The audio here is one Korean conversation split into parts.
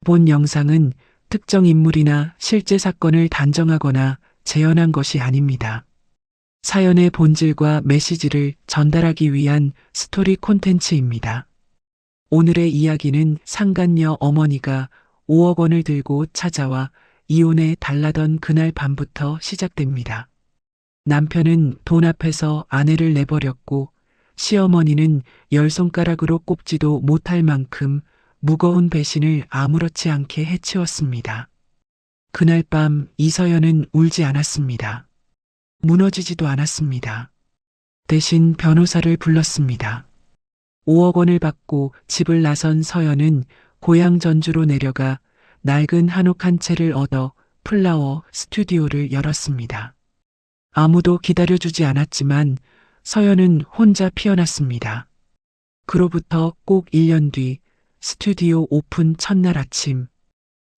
본 영상은 특정 인물이나 실제 사건을 단정하거나 재현한 것이 아닙니다. 사연의 본질과 메시지를 전달하기 위한 스토리 콘텐츠입니다. 오늘의 이야기는 상간녀 어머니가 5억 원을 들고 찾아와 이혼에 달라던 그날 밤부터 시작됩니다. 남편은 돈 앞에서 아내를 내버렸고 시어머니는 열 손가락으로 꼽지도 못할 만큼 무거운 배신을 아무렇지 않게 해치웠습니다. 그날 밤 이서연은 울지 않았습니다. 무너지지도 않았습니다. 대신 변호사를 불렀습니다. 5억 원을 받고 집을 나선 서연은 고향 전주로 내려가 낡은 한옥 한 채를 얻어 플라워 스튜디오를 열었습니다. 아무도 기다려주지 않았지만 서연은 혼자 피어났습니다. 그로부터 꼭 1년 뒤 스튜디오 오픈 첫날 아침,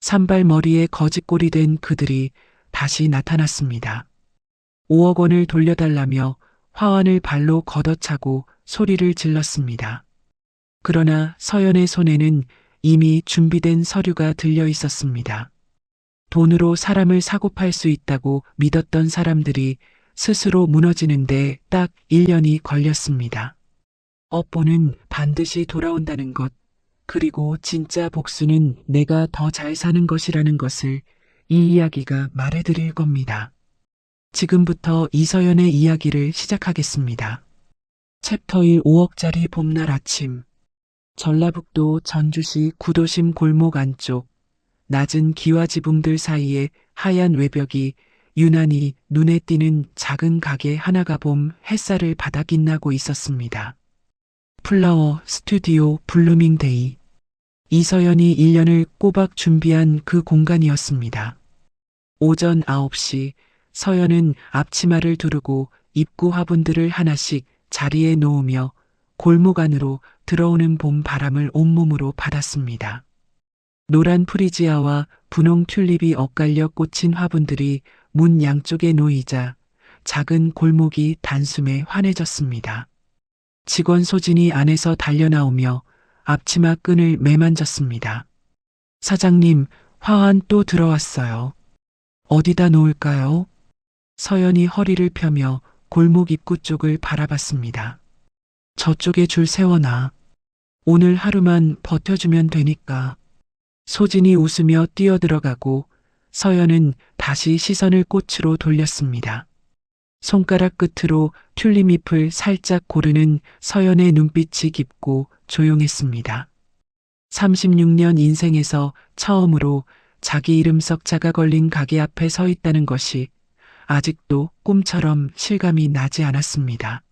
산발머리에 거짓골이 된 그들이 다시 나타났습니다. 5억 원을 돌려달라며 화환을 발로 걷어차고 소리를 질렀습니다. 그러나 서연의 손에는 이미 준비된 서류가 들려 있었습니다. 돈으로 사람을 사고팔 수 있다고 믿었던 사람들이 스스로 무너지는데 딱 1년이 걸렸습니다. 업보는 반드시 돌아온다는 것, 그리고 진짜 복수는 내가 더 잘 사는 것이라는 것을 이 이야기가 말해드릴 겁니다. 지금부터 이서연의 이야기를 시작하겠습니다. 챕터 1 5억짜리 봄날 아침. 전라북도 전주시 구도심 골목 안쪽, 낮은 기와 지붕들 사이에 하얀 외벽이 유난히 눈에 띄는 작은 가게 하나가 봄 햇살을 받아 빛나고 있었습니다. 플라워 스튜디오 블루밍데이. 이서연이 1년을 꼬박 준비한 그 공간이었습니다. 오전 9시 서연은 앞치마를 두르고 입구 화분들을 하나씩 자리에 놓으며 골목 안으로 들어오는 봄 바람을 온몸으로 받았습니다. 노란 프리지아와 분홍 튤립이 엇갈려 꽂힌 화분들이 문 양쪽에 놓이자 작은 골목이 단숨에 환해졌습니다. 직원 소진이 안에서 달려나오며 앞치마 끈을 매만졌습니다. 사장님, 화환 또 들어왔어요. 어디다 놓을까요? 서연이 허리를 펴며 골목 입구 쪽을 바라봤습니다. 저쪽에 줄 세워놔. 오늘 하루만 버텨주면 되니까. 소진이 웃으며 뛰어들어가고 서연은 다시 시선을 꽃으로 돌렸습니다. 손가락 끝으로 튤립잎을 살짝 고르는 서연의 눈빛이 깊고 조용했습니다. 36년 인생에서 처음으로 자기 이름 석자가 걸린 가게 앞에 서 있다는 것이 아직도 꿈처럼 실감이 나지 않았습니다.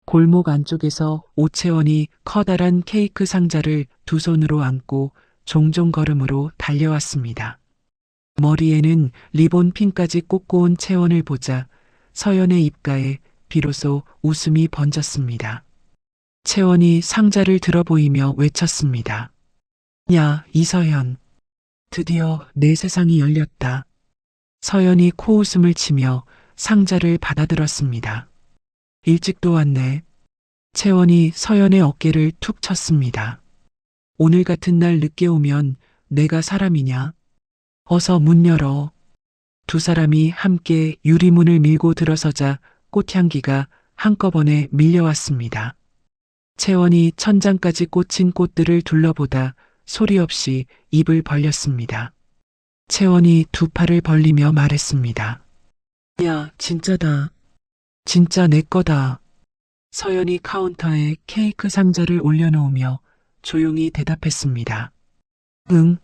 골목 안쪽에서 오채원이 커다란 케이크 상자를 두 손으로 안고 종종 걸음으로 달려왔습니다. 머리에는 리본 핀까지 꽂고 온 채원을 보자 서연의 입가에 비로소 웃음이 번졌습니다. 채원이 상자를 들어보이며 외쳤습니다. 야, 이서연. 드디어 내 세상이 열렸다. 서연이 코웃음을 치며 상자를 받아들었습니다. 일찍도 왔네. 채원이 서연의 어깨를 툭 쳤습니다. 오늘 같은 날 늦게 오면 내가 사람이냐? 어서 문 열어. 두 사람이 함께 유리문을 밀고 들어서자 꽃향기가 한꺼번에 밀려왔습니다. 채원이 천장까지 꽂힌 꽃들을 둘러보다 소리 없이 입을 벌렸습니다. 채원이 두 팔을 벌리며 말했습니다. 야, 진짜다. 진짜 내 거다. 서연이 카운터에 케이크 상자를 올려놓으며 조용히 대답했습니다. 응,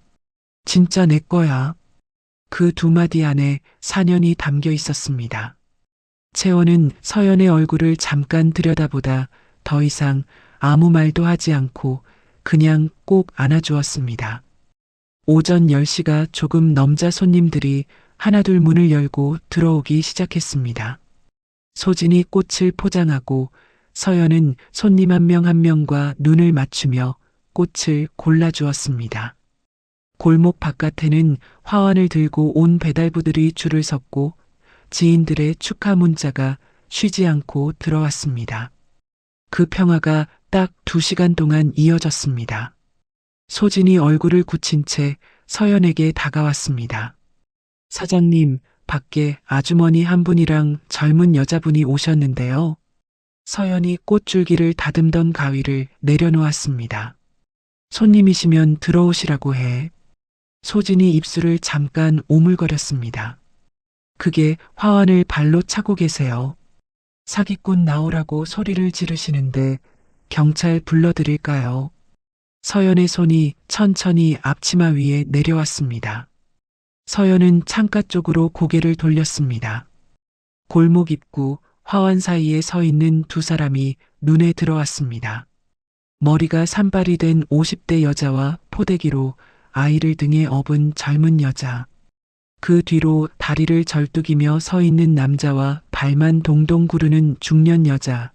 진짜 내 거야. 그 두 마디 안에 사연이 담겨 있었습니다. 채원은 서연의 얼굴을 잠깐 들여다보다 더 이상 아무 말도 하지 않고 그냥 꼭 안아주었습니다. 오전 10시가 조금 넘자 손님들이 하나둘 문을 열고 들어오기 시작했습니다. 소진이 꽃을 포장하고 서연은 손님 한 명 한 명과 눈을 맞추며 꽃을 골라주었습니다. 골목 바깥에는 화환을 들고 온 배달부들이 줄을 섰고 지인들의 축하 문자가 쉬지 않고 들어왔습니다. 그 평화가 딱 2시간 동안 이어졌습니다. 소진이 얼굴을 굳힌 채 서연에게 다가왔습니다. 사장님, 밖에 아주머니 한 분이랑 젊은 여자분이 오셨는데요. 서연이 꽃줄기를 다듬던 가위를 내려놓았습니다. 손님이시면 들어오시라고 해. 소진이 입술을 잠깐 오물거렸습니다. 그게 화환을 발로 차고 계세요. 사기꾼 나오라고 소리를 지르시는데 경찰 불러드릴까요? 서연의 손이 천천히 앞치마 위에 내려왔습니다. 서연은 창가 쪽으로 고개를 돌렸습니다. 골목 입구 화환 사이에 서 있는 두 사람이 눈에 들어왔습니다. 머리가 산발이 된 50대 여자와 포대기로 아이를 등에 업은 젊은 여자. 그 뒤로 다리를 절뚝이며 서 있는 남자와 발만 동동 구르는 중년 여자.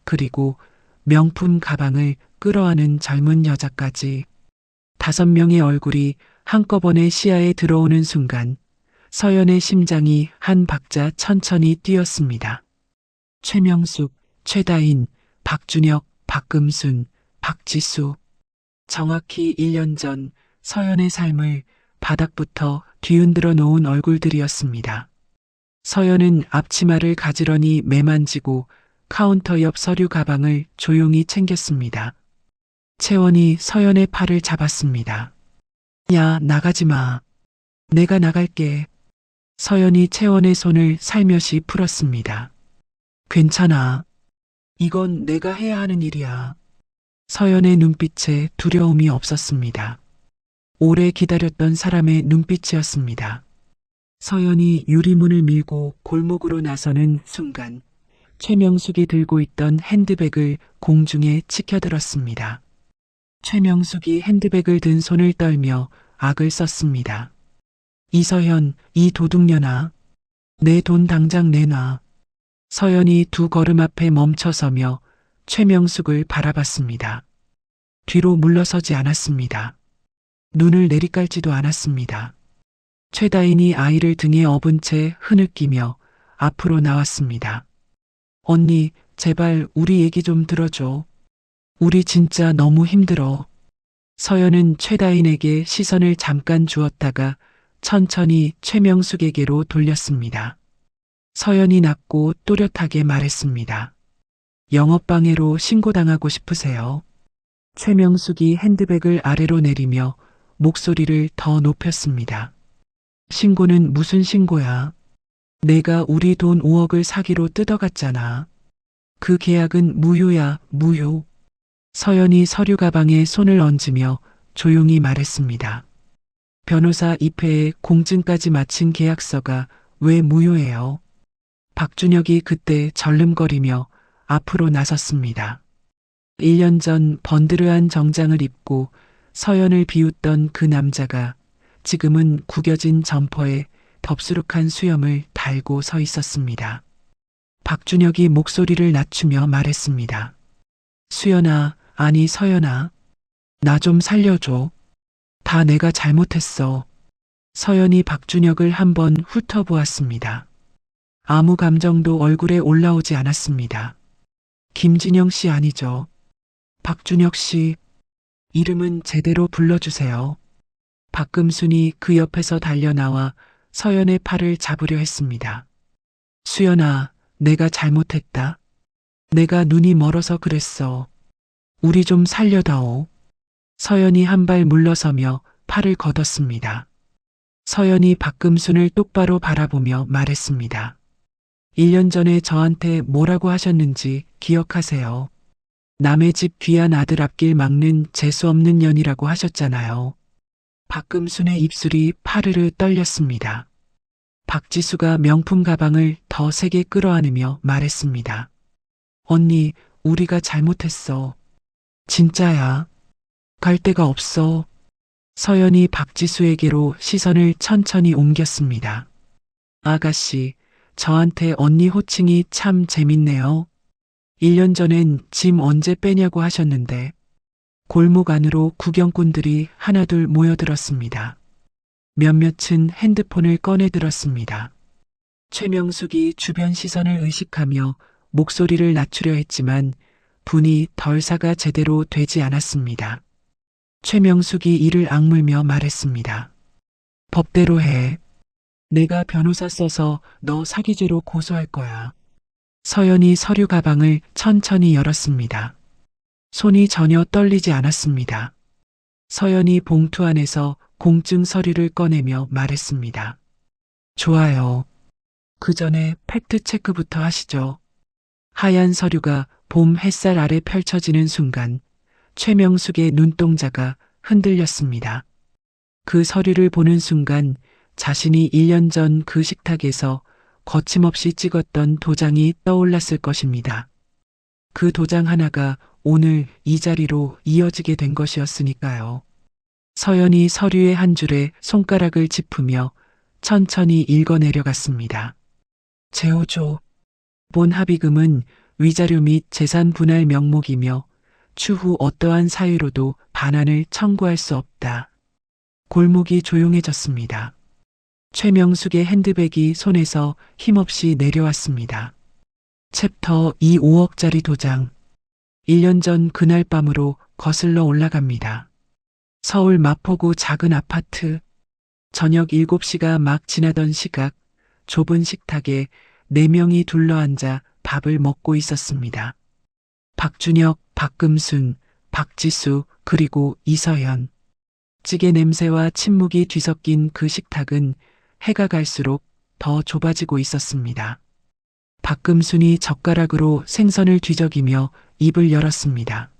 그리고 명품 가방을 끌어안은 젊은 여자까지. 5명의 얼굴이 한꺼번에 시야에 들어오는 순간 서연의 심장이 한 박자 천천히 뛰었습니다. 최명숙, 최다인, 박준혁, 박금순, 박지수. 정확히 1년 전 서연의 삶을 바닥부터 뒤흔들어 놓은 얼굴들이었습니다. 서연은 앞치마를 가지런히 매만지고 카운터 옆 서류 가방을 조용히 챙겼습니다. 채원이 서연의 팔을 잡았습니다. 야, 나가지 마. 내가 나갈게. 서연이 채원의 손을 살며시 풀었습니다. 괜찮아. 이건 내가 해야 하는 일이야. 서연의 눈빛에 두려움이 없었습니다. 오래 기다렸던 사람의 눈빛이었습니다. 서연이 유리문을 밀고 골목으로 나서는 순간 최명숙이 들고 있던 핸드백을 공중에 치켜들었습니다. 최명숙이 핸드백을 든 손을 떨며 악을 썼습니다. 이서현, 이 도둑년아. 내 돈 당장 내놔. 서연이 두 걸음 앞에 멈춰서며 최명숙을 바라봤습니다. 뒤로 물러서지 않았습니다. 눈을 내리깔지도 않았습니다. 최다인이 아이를 등에 업은 채 흐느끼며 앞으로 나왔습니다. 언니, 제발 우리 얘기 좀 들어줘. 우리 진짜 너무 힘들어. 서연은 최다인에게 시선을 잠깐 주었다가 천천히 최명숙에게로 돌렸습니다. 서연이 낮고 또렷하게 말했습니다. 영업방해로 신고당하고 싶으세요? 최명숙이 핸드백을 아래로 내리며 목소리를 더 높였습니다. 신고는 무슨 신고야? 내가 우리 돈 5억을 사기로 뜯어갔잖아. 그 계약은 무효야, 무효. 서연이 서류 가방에 손을 얹으며 조용히 말했습니다. 변호사 입회에 공증까지 마친 계약서가 왜 무효예요? 박준혁이 그때 절름거리며 앞으로 나섰습니다. 1년 전 번드르한 정장을 입고 서연을 비웃던 그 남자가 지금은 구겨진 점퍼에 덥수룩한 수염을 달고 서 있었습니다. 박준혁이 목소리를 낮추며 말했습니다. 수연아, 아니 서연아, 나 좀 살려줘. 다 내가 잘못했어. 서연이 박준혁을 한번 훑어보았습니다. 아무 감정도 얼굴에 올라오지 않았습니다. 김진영 씨 아니죠? 박준혁 씨, 이름은 제대로 불러주세요. 박금순이 그 옆에서 달려나와 서연의 팔을 잡으려 했습니다. 수연아, 내가 잘못했다. 내가 눈이 멀어서 그랬어. 우리 좀 살려다오. 서연이 한 발 물러서며 팔을 걷었습니다. 서연이 박금순을 똑바로 바라보며 말했습니다. 1년 전에 저한테 뭐라고 하셨는지 기억하세요. 남의 집 귀한 아들 앞길 막는 재수없는 년이라고 하셨잖아요. 박금순의 입술이 파르르 떨렸습니다. 박지수가 명품 가방을 더 세게 끌어안으며 말했습니다. 언니, 우리가 잘못했어. 진짜야. 갈 데가 없어. 서연이 박지수에게로 시선을 천천히 옮겼습니다. 아가씨, 저한테 언니 호칭이 참 재밌네요. 1년 전엔 짐 언제 빼냐고 하셨는데 골목 안으로 구경꾼들이 하나둘 모여들었습니다. 몇몇은 핸드폰을 꺼내들었습니다. 최명숙이 주변 시선을 의식하며 목소리를 낮추려 했지만 분이 덜사가 제대로 되지 않았습니다. 최명숙이 이를 악물며 말했습니다. 법대로 해. 내가 변호사 써서 너 사기죄로 고소할 거야. 서연이 서류 가방을 천천히 열었습니다. 손이 전혀 떨리지 않았습니다. 서연이 봉투 안에서 공증 서류를 꺼내며 말했습니다. 좋아요. 그 전에 팩트체크부터 하시죠. 하얀 서류가 봄 햇살 아래 펼쳐지는 순간 최명숙의 눈동자가 흔들렸습니다. 그 서류를 보는 순간 자신이 1년 전 그 식탁에서 거침없이 찍었던 도장이 떠올랐을 것입니다. 그 도장 하나가 오늘 이 자리로 이어지게 된 것이었으니까요. 서연이 서류의 한 줄에 손가락을 짚으며 천천히 읽어 내려갔습니다. 제호조. 본 합의금은 위자료 및 재산 분할 명목이며 추후 어떠한 사유로도 반환을 청구할 수 없다. 골목이 조용해졌습니다. 최명숙의 핸드백이 손에서 힘없이 내려왔습니다. 챕터 2 5억짜리 도장. 1년 전 그날 밤으로 거슬러 올라갑니다. 서울 마포구 작은 아파트. 저녁 7시가 막 지나던 시각, 좁은 식탁에 4명이 둘러앉아 밥을 먹고 있었습니다. 박준혁, 박금순, 박지수, 그리고 이서연. 찌개 냄새와 침묵이 뒤섞인 그 식탁은 해가 갈수록 더 좁아지고 있었습니다. 박금순이 젓가락으로 생선을 뒤적이며 입을 열었습니다.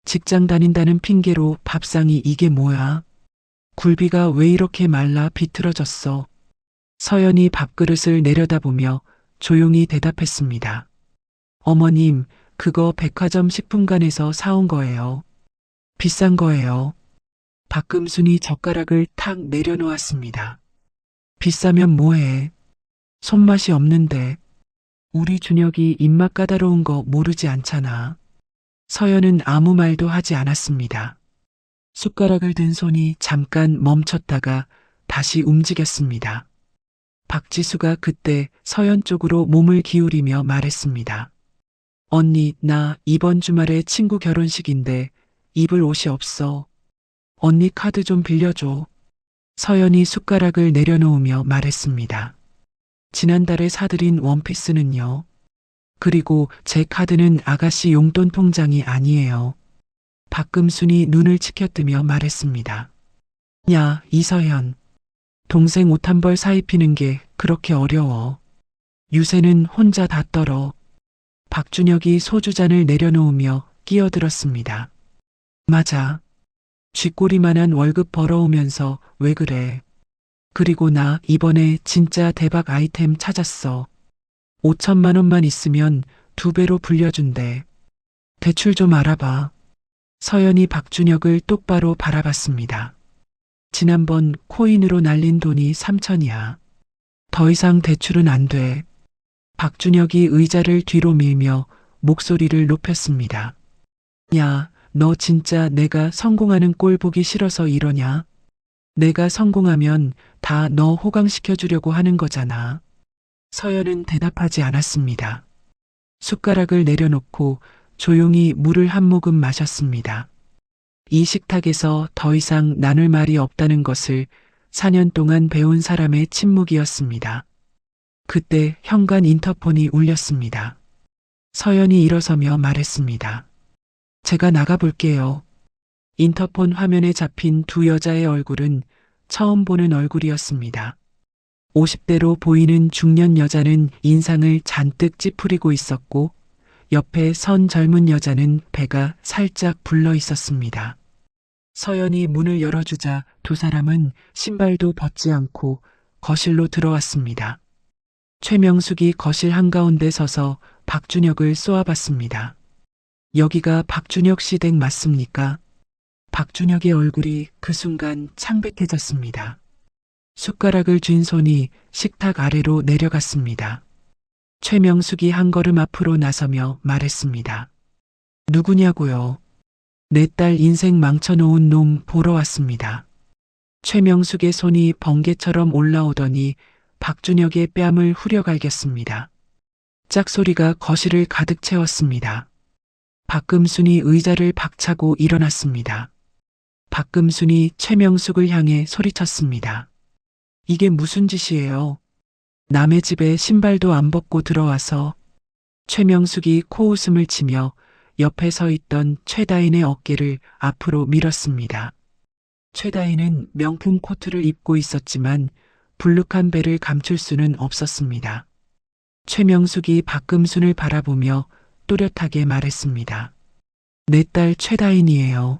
직장 다닌다는 핑계로 밥상이 이게 뭐야? 굴비가 왜 이렇게 말라 비틀어졌어? 서연이 밥그릇을 내려다보며 조용히 대답했습니다. 어머님, 그거 백화점 식품관에서 사온 거예요. 비싼 거예요. 박금순이 젓가락을 탁 내려놓았습니다. 비싸면 뭐해? 손맛이 없는데. 우리 준혁이 입맛 까다로운 거 모르지 않잖아. 서연은 아무 말도 하지 않았습니다. 숟가락을 든 손이 잠깐 멈췄다가 다시 움직였습니다. 박지수가 그때 서연 쪽으로 몸을 기울이며 말했습니다. 언니, 나 이번 주말에 친구 결혼식인데 입을 옷이 없어. 언니 카드 좀 빌려줘. 서연이 숟가락을 내려놓으며 말했습니다. 지난달에 사들인 원피스는요. 그리고 제 카드는 아가씨 용돈 통장이 아니에요. 박금순이 눈을 치켜뜨며 말했습니다. 야, 이서연. 동생 옷 한 벌 사입히는 게 그렇게 어려워. 유세는 혼자 다 떨어. 박준혁이 소주잔을 내려놓으며 끼어들었습니다. 맞아. 쥐꼬리만한 월급 벌어오면서 왜 그래. 그리고 나 이번에 진짜 대박 아이템 찾았어. 5천만 원만 있으면 2배로 불려준대. 대출 좀 알아봐. 서연이 박준혁을 똑바로 바라봤습니다. 지난번 코인으로 날린 돈이 3천이야. 더 이상 대출은 안 돼. 박준혁이 의자를 뒤로 밀며 목소리를 높였습니다. 야, 너 진짜 내가 성공하는 꼴 보기 싫어서 이러냐? 내가 성공하면 다 너 호강시켜주려고 하는 거잖아. 서연은 대답하지 않았습니다. 숟가락을 내려놓고 조용히 물을 한 모금 마셨습니다. 이 식탁에서 더 이상 나눌 말이 없다는 것을 4년 동안 배운 사람의 침묵이었습니다. 그때 현관 인터폰이 울렸습니다. 서연이 일어서며 말했습니다. 제가 나가볼게요. 인터폰 화면에 잡힌 두 여자의 얼굴은 처음 보는 얼굴이었습니다. 50대로 보이는 중년 여자는 인상을 잔뜩 찌푸리고 있었고 옆에 선 젊은 여자는 배가 살짝 불러 있었습니다. 서연이 문을 열어주자 두 사람은 신발도 벗지 않고 거실로 들어왔습니다. 최명숙이 거실 한가운데 서서 박준혁을 쏘아봤습니다. 여기가 박준혁 씨 댁 맞습니까? 박준혁의 얼굴이 그 순간 창백해졌습니다. 숟가락을 쥔 손이 식탁 아래로 내려갔습니다. 최명숙이 한 걸음 앞으로 나서며 말했습니다. 누구냐고요? 내 딸 인생 망쳐놓은 놈 보러 왔습니다. 최명숙의 손이 번개처럼 올라오더니 박준혁의 뺨을 후려갈겼습니다. 짝소리가 거실을 가득 채웠습니다. 박금순이 의자를 박차고 일어났습니다. 박금순이 최명숙을 향해 소리쳤습니다. 이게 무슨 짓이에요? 남의 집에 신발도 안 벗고 들어와서. 최명숙이 코웃음을 치며 옆에 서 있던 최다인의 어깨를 앞으로 밀었습니다. 최다인은 명품 코트를 입고 있었지만 불룩한 배를 감출 수는 없었습니다. 최명숙이 박금순을 바라보며 또렷하게 말했습니다. 내 딸 최다인이에요.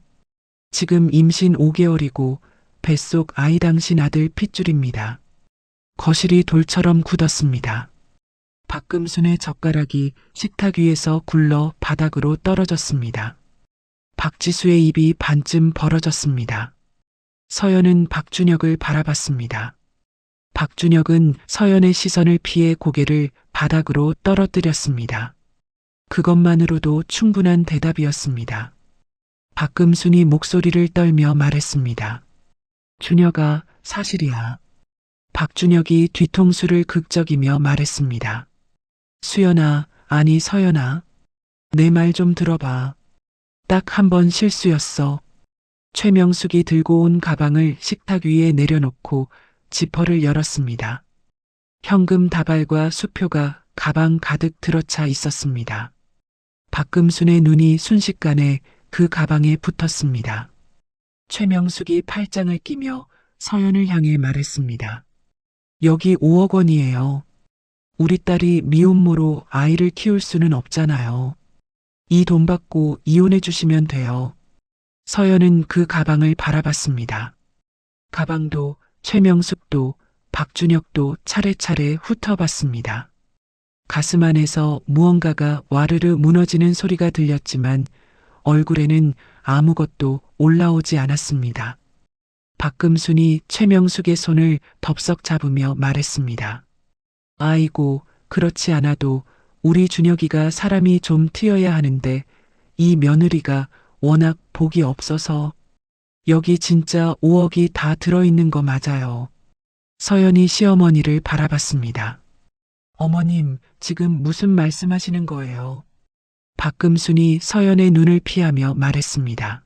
지금 임신 5개월이고 뱃속 아이 당신 아들 핏줄입니다. 거실이 돌처럼 굳었습니다. 박금순의 젓가락이 식탁 위에서 굴러 바닥으로 떨어졌습니다. 박지수의 입이 반쯤 벌어졌습니다. 서연은 박준혁을 바라봤습니다. 박준혁은 서연의 시선을 피해 고개를 바닥으로 떨어뜨렸습니다. 그것만으로도 충분한 대답이었습니다. 박금순이 목소리를 떨며 말했습니다. 준혁아, 사실이야. 박준혁이 뒤통수를 극적이며 말했습니다. 수연아, 아니 서연아. 내 말 좀 들어봐. 딱 한 번 실수였어. 최명숙이 들고 온 가방을 식탁 위에 내려놓고 지퍼를 열었습니다. 현금 다발과 수표가 가방 가득 들어차 있었습니다. 박금순의 눈이 순식간에 그 가방에 붙었습니다. 최명숙이 팔짱을 끼며 서연을 향해 말했습니다. 여기 5억 원이에요. 우리 딸이 미혼모로 아이를 키울 수는 없잖아요. 이 돈 받고 이혼해 주시면 돼요. 서연은 그 가방을 바라봤습니다. 가방도 최명숙도 박준혁도 차례차례 훑어봤습니다. 가슴 안에서 무언가가 와르르 무너지는 소리가 들렸지만 얼굴에는 아무것도 올라오지 않았습니다. 박금순이 최명숙의 손을 덥석 잡으며 말했습니다. 아이고, 그렇지 않아도 우리 준혁이가 사람이 좀 트여야 하는데 이 며느리가 워낙 복이 없어서. 여기 진짜 5억이 다 들어있는 거 맞아요. 서연이 시어머니를 바라봤습니다. 어머님, 지금 무슨 말씀하시는 거예요? 박금순이 서연의 눈을 피하며 말했습니다.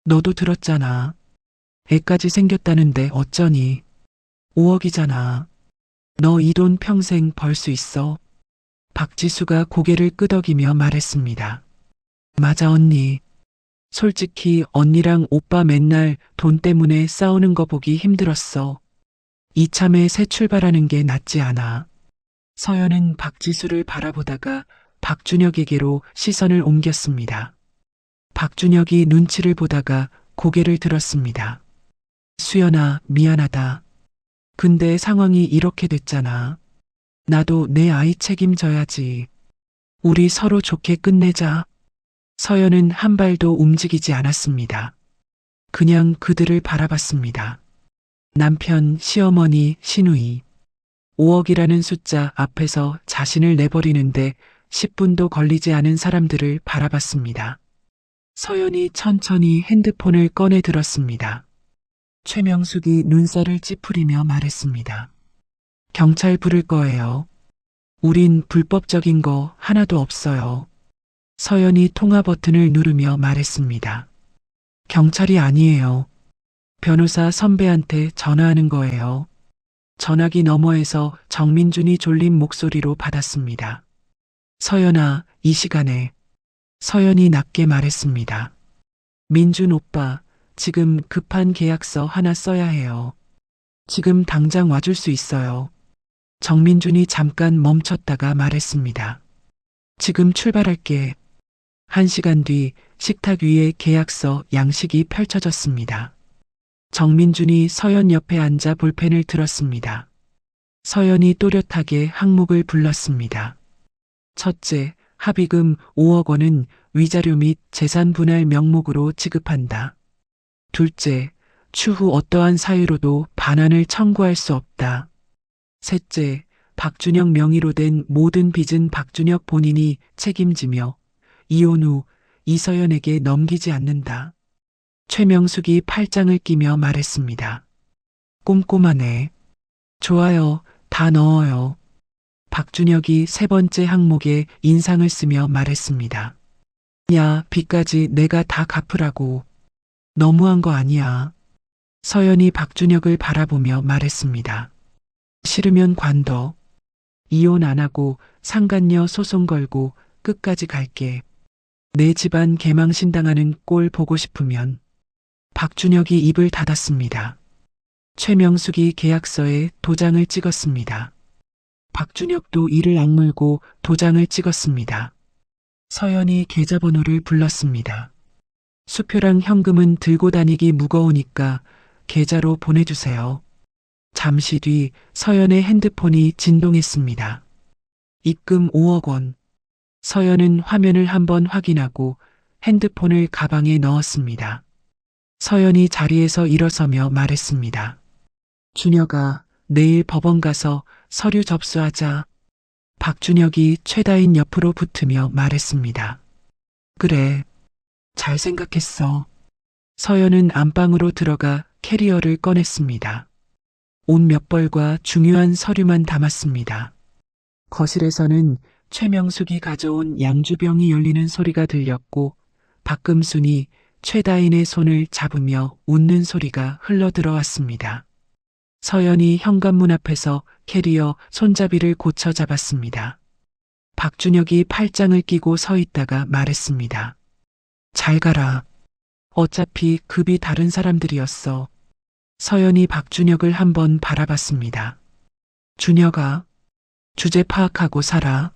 너도 들었잖아. 애까지 생겼다는데 어쩌니? 5억이잖아. 너 이 돈 평생 벌 수 있어? 박지수가 고개를 끄덕이며 말했습니다. 맞아 언니. 솔직히 언니랑 오빠 맨날 돈 때문에 싸우는 거 보기 힘들었어. 이참에 새 출발하는 게 낫지 않아. 서연은 박지수를 바라보다가 박준혁에게로 시선을 옮겼습니다. 박준혁이 눈치를 보다가 고개를 들었습니다. 수연아, 미안하다. 근데 상황이 이렇게 됐잖아. 나도 내 아이 책임져야지. 우리 서로 좋게 끝내자. 서연은 한 발도 움직이지 않았습니다. 그냥 그들을 바라봤습니다. 남편, 시어머니, 시누이. 5억이라는 숫자 앞에서 자신을 내버리는데 10분도 걸리지 않은 사람들을 바라봤습니다. 서연이 천천히 핸드폰을 꺼내 들었습니다. 최명숙이 눈살을 찌푸리며 말했습니다. 경찰 부를 거예요. 우린 불법적인 거 하나도 없어요. 서연이 통화 버튼을 누르며 말했습니다. 경찰이 아니에요. 변호사 선배한테 전화하는 거예요. 전화기 너머에서 정민준이 졸린 목소리로 받았습니다. 서연아, 이 시간에. 서연이 낮게 말했습니다. 민준 오빠, 지금 급한 계약서 하나 써야 해요. 지금 당장 와줄 수 있어요. 정민준이 잠깐 멈췄다가 말했습니다. 지금 출발할게. 1시간 뒤 식탁 위에 계약서 양식이 펼쳐졌습니다. 정민준이 서연 옆에 앉아 볼펜을 들었습니다. 서연이 또렷하게 항목을 불렀습니다. 첫째, 합의금 5억 원은 위자료 및 재산 분할 명목으로 지급한다. 둘째, 추후 어떠한 사유로도 반환을 청구할 수 없다. 셋째, 박준혁 명의로 된 모든 빚은 박준혁 본인이 책임지며 이혼 후 이서연에게 넘기지 않는다. 최명숙이 팔짱을 끼며 말했습니다. 꼼꼼하네. 좋아요, 다 넣어요. 박준혁이 세 번째 항목에 인상을 쓰며 말했습니다. 야, 빚까지 내가 다 갚으라고. 너무한 거 아니야. 서연이 박준혁을 바라보며 말했습니다. 싫으면 관둬. 이혼 안 하고 상간녀 소송 걸고 끝까지 갈게. 내 집안 개망신당하는 꼴 보고 싶으면. 박준혁이 입을 닫았습니다. 최명숙이 계약서에 도장을 찍었습니다. 박준혁도 이를 악물고 도장을 찍었습니다. 서연이 계좌번호를 불렀습니다. 수표랑 현금은 들고 다니기 무거우니까 계좌로 보내주세요. 잠시 뒤 서연의 핸드폰이 진동했습니다. 입금 5억 원. 서연은 화면을 한번 확인하고 핸드폰을 가방에 넣었습니다. 서연이 자리에서 일어서며 말했습니다. 준혁아, 내일 법원 가서 서류 접수하자. 박준혁이 최다인 옆으로 붙으며 말했습니다. 그래, 잘 생각했어. 서연은 안방으로 들어가 캐리어를 꺼냈습니다. 옷 몇 벌과 중요한 서류만 담았습니다. 거실에서는 최명숙이 가져온 양주병이 열리는 소리가 들렸고 박금순이 최다인의 손을 잡으며 웃는 소리가 흘러들어왔습니다. 서연이 현관문 앞에서 캐리어 손잡이를 고쳐 잡았습니다. 박준혁이 팔짱을 끼고 서 있다가 말했습니다. 잘 가라. 어차피 급이 다른 사람들이었어. 서연이 박준혁을 한번 바라봤습니다. 준혁아, 주제 파악하고 살아.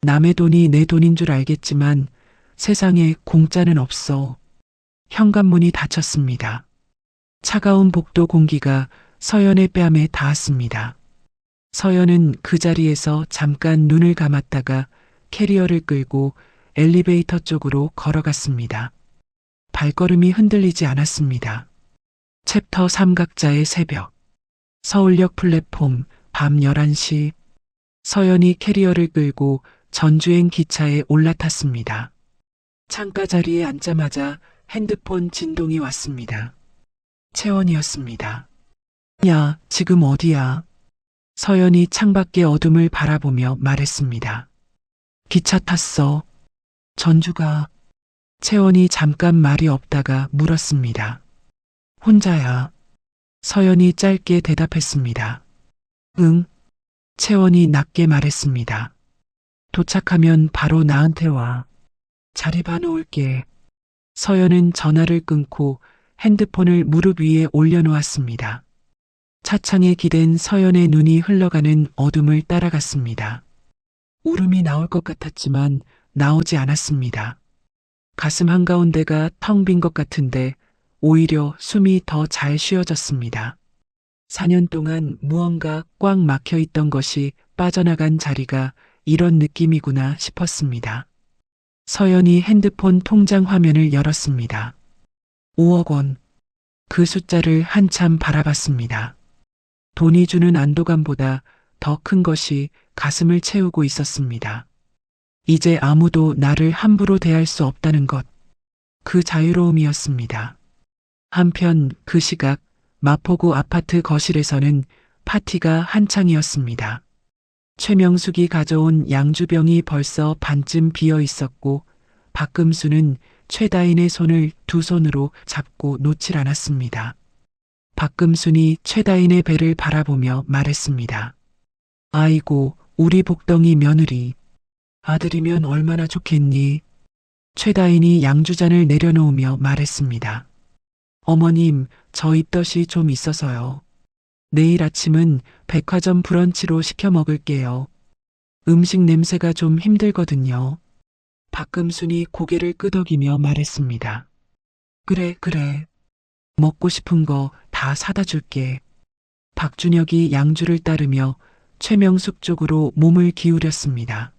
남의 돈이 내 돈인 줄 알겠지만 세상에 공짜는 없어. 현관문이 닫혔습니다. 차가운 복도 공기가 서연의 뺨에 닿았습니다. 서연은 그 자리에서 잠깐 눈을 감았다가 캐리어를 끌고 엘리베이터 쪽으로 걸어갔습니다. 발걸음이 흔들리지 않았습니다. 챕터 삼각자의 새벽. 서울역 플랫폼 밤 11시. 서연이 캐리어를 끌고 전주행 기차에 올라탔습니다. 창가 자리에 앉자마자 핸드폰 진동이 왔습니다. 채원이었습니다. 야, 지금 어디야? 서연이 창밖의 어둠을 바라보며 말했습니다. 기차 탔어. 전주가. 채원이 잠깐 말이 없다가 물었습니다. 혼자야. 서연이 짧게 대답했습니다. 응. 채원이 낮게 말했습니다. 도착하면 바로 나한테 와. 자리 봐놓을게. 서연은 전화를 끊고 핸드폰을 무릎 위에 올려놓았습니다. 차창에 기댄 서연의 눈이 흘러가는 어둠을 따라갔습니다. 울음이 나올 것 같았지만 나오지 않았습니다. 가슴 한가운데가 텅 빈 것 같은데 오히려 숨이 더 잘 쉬어졌습니다. 4년 동안 무언가 꽉 막혀 있던 것이 빠져나간 자리가 이런 느낌이구나 싶었습니다. 서연이 핸드폰 통장 화면을 열었습니다. 5억 원. 그 숫자를 한참 바라봤습니다. 돈이 주는 안도감보다 더 큰 것이 가슴을 채우고 있었습니다. 이제 아무도 나를 함부로 대할 수 없다는 것. 그 자유로움이었습니다. 한편 그 시각 마포구 아파트 거실에서는 파티가 한창이었습니다. 최명숙이 가져온 양주병이 벌써 반쯤 비어 있었고 박금수는 최다인의 손을 두 손으로 잡고 놓질 않았습니다. 박금순이 최다인의 배를 바라보며 말했습니다. 아이고, 우리 복덩이 며느리. 아들이면 얼마나 좋겠니? 최다인이 양주잔을 내려놓으며 말했습니다. 어머님, 저 입덧이 좀 있어서요. 내일 아침은 백화점 브런치로 시켜 먹을게요. 음식 냄새가 좀 힘들거든요. 박금순이 고개를 끄덕이며 말했습니다. 그래, 그래. 먹고 싶은 거 다 사다 줄게. 박준혁이 양주를 따르며 최명숙 쪽으로 몸을 기울였습니다.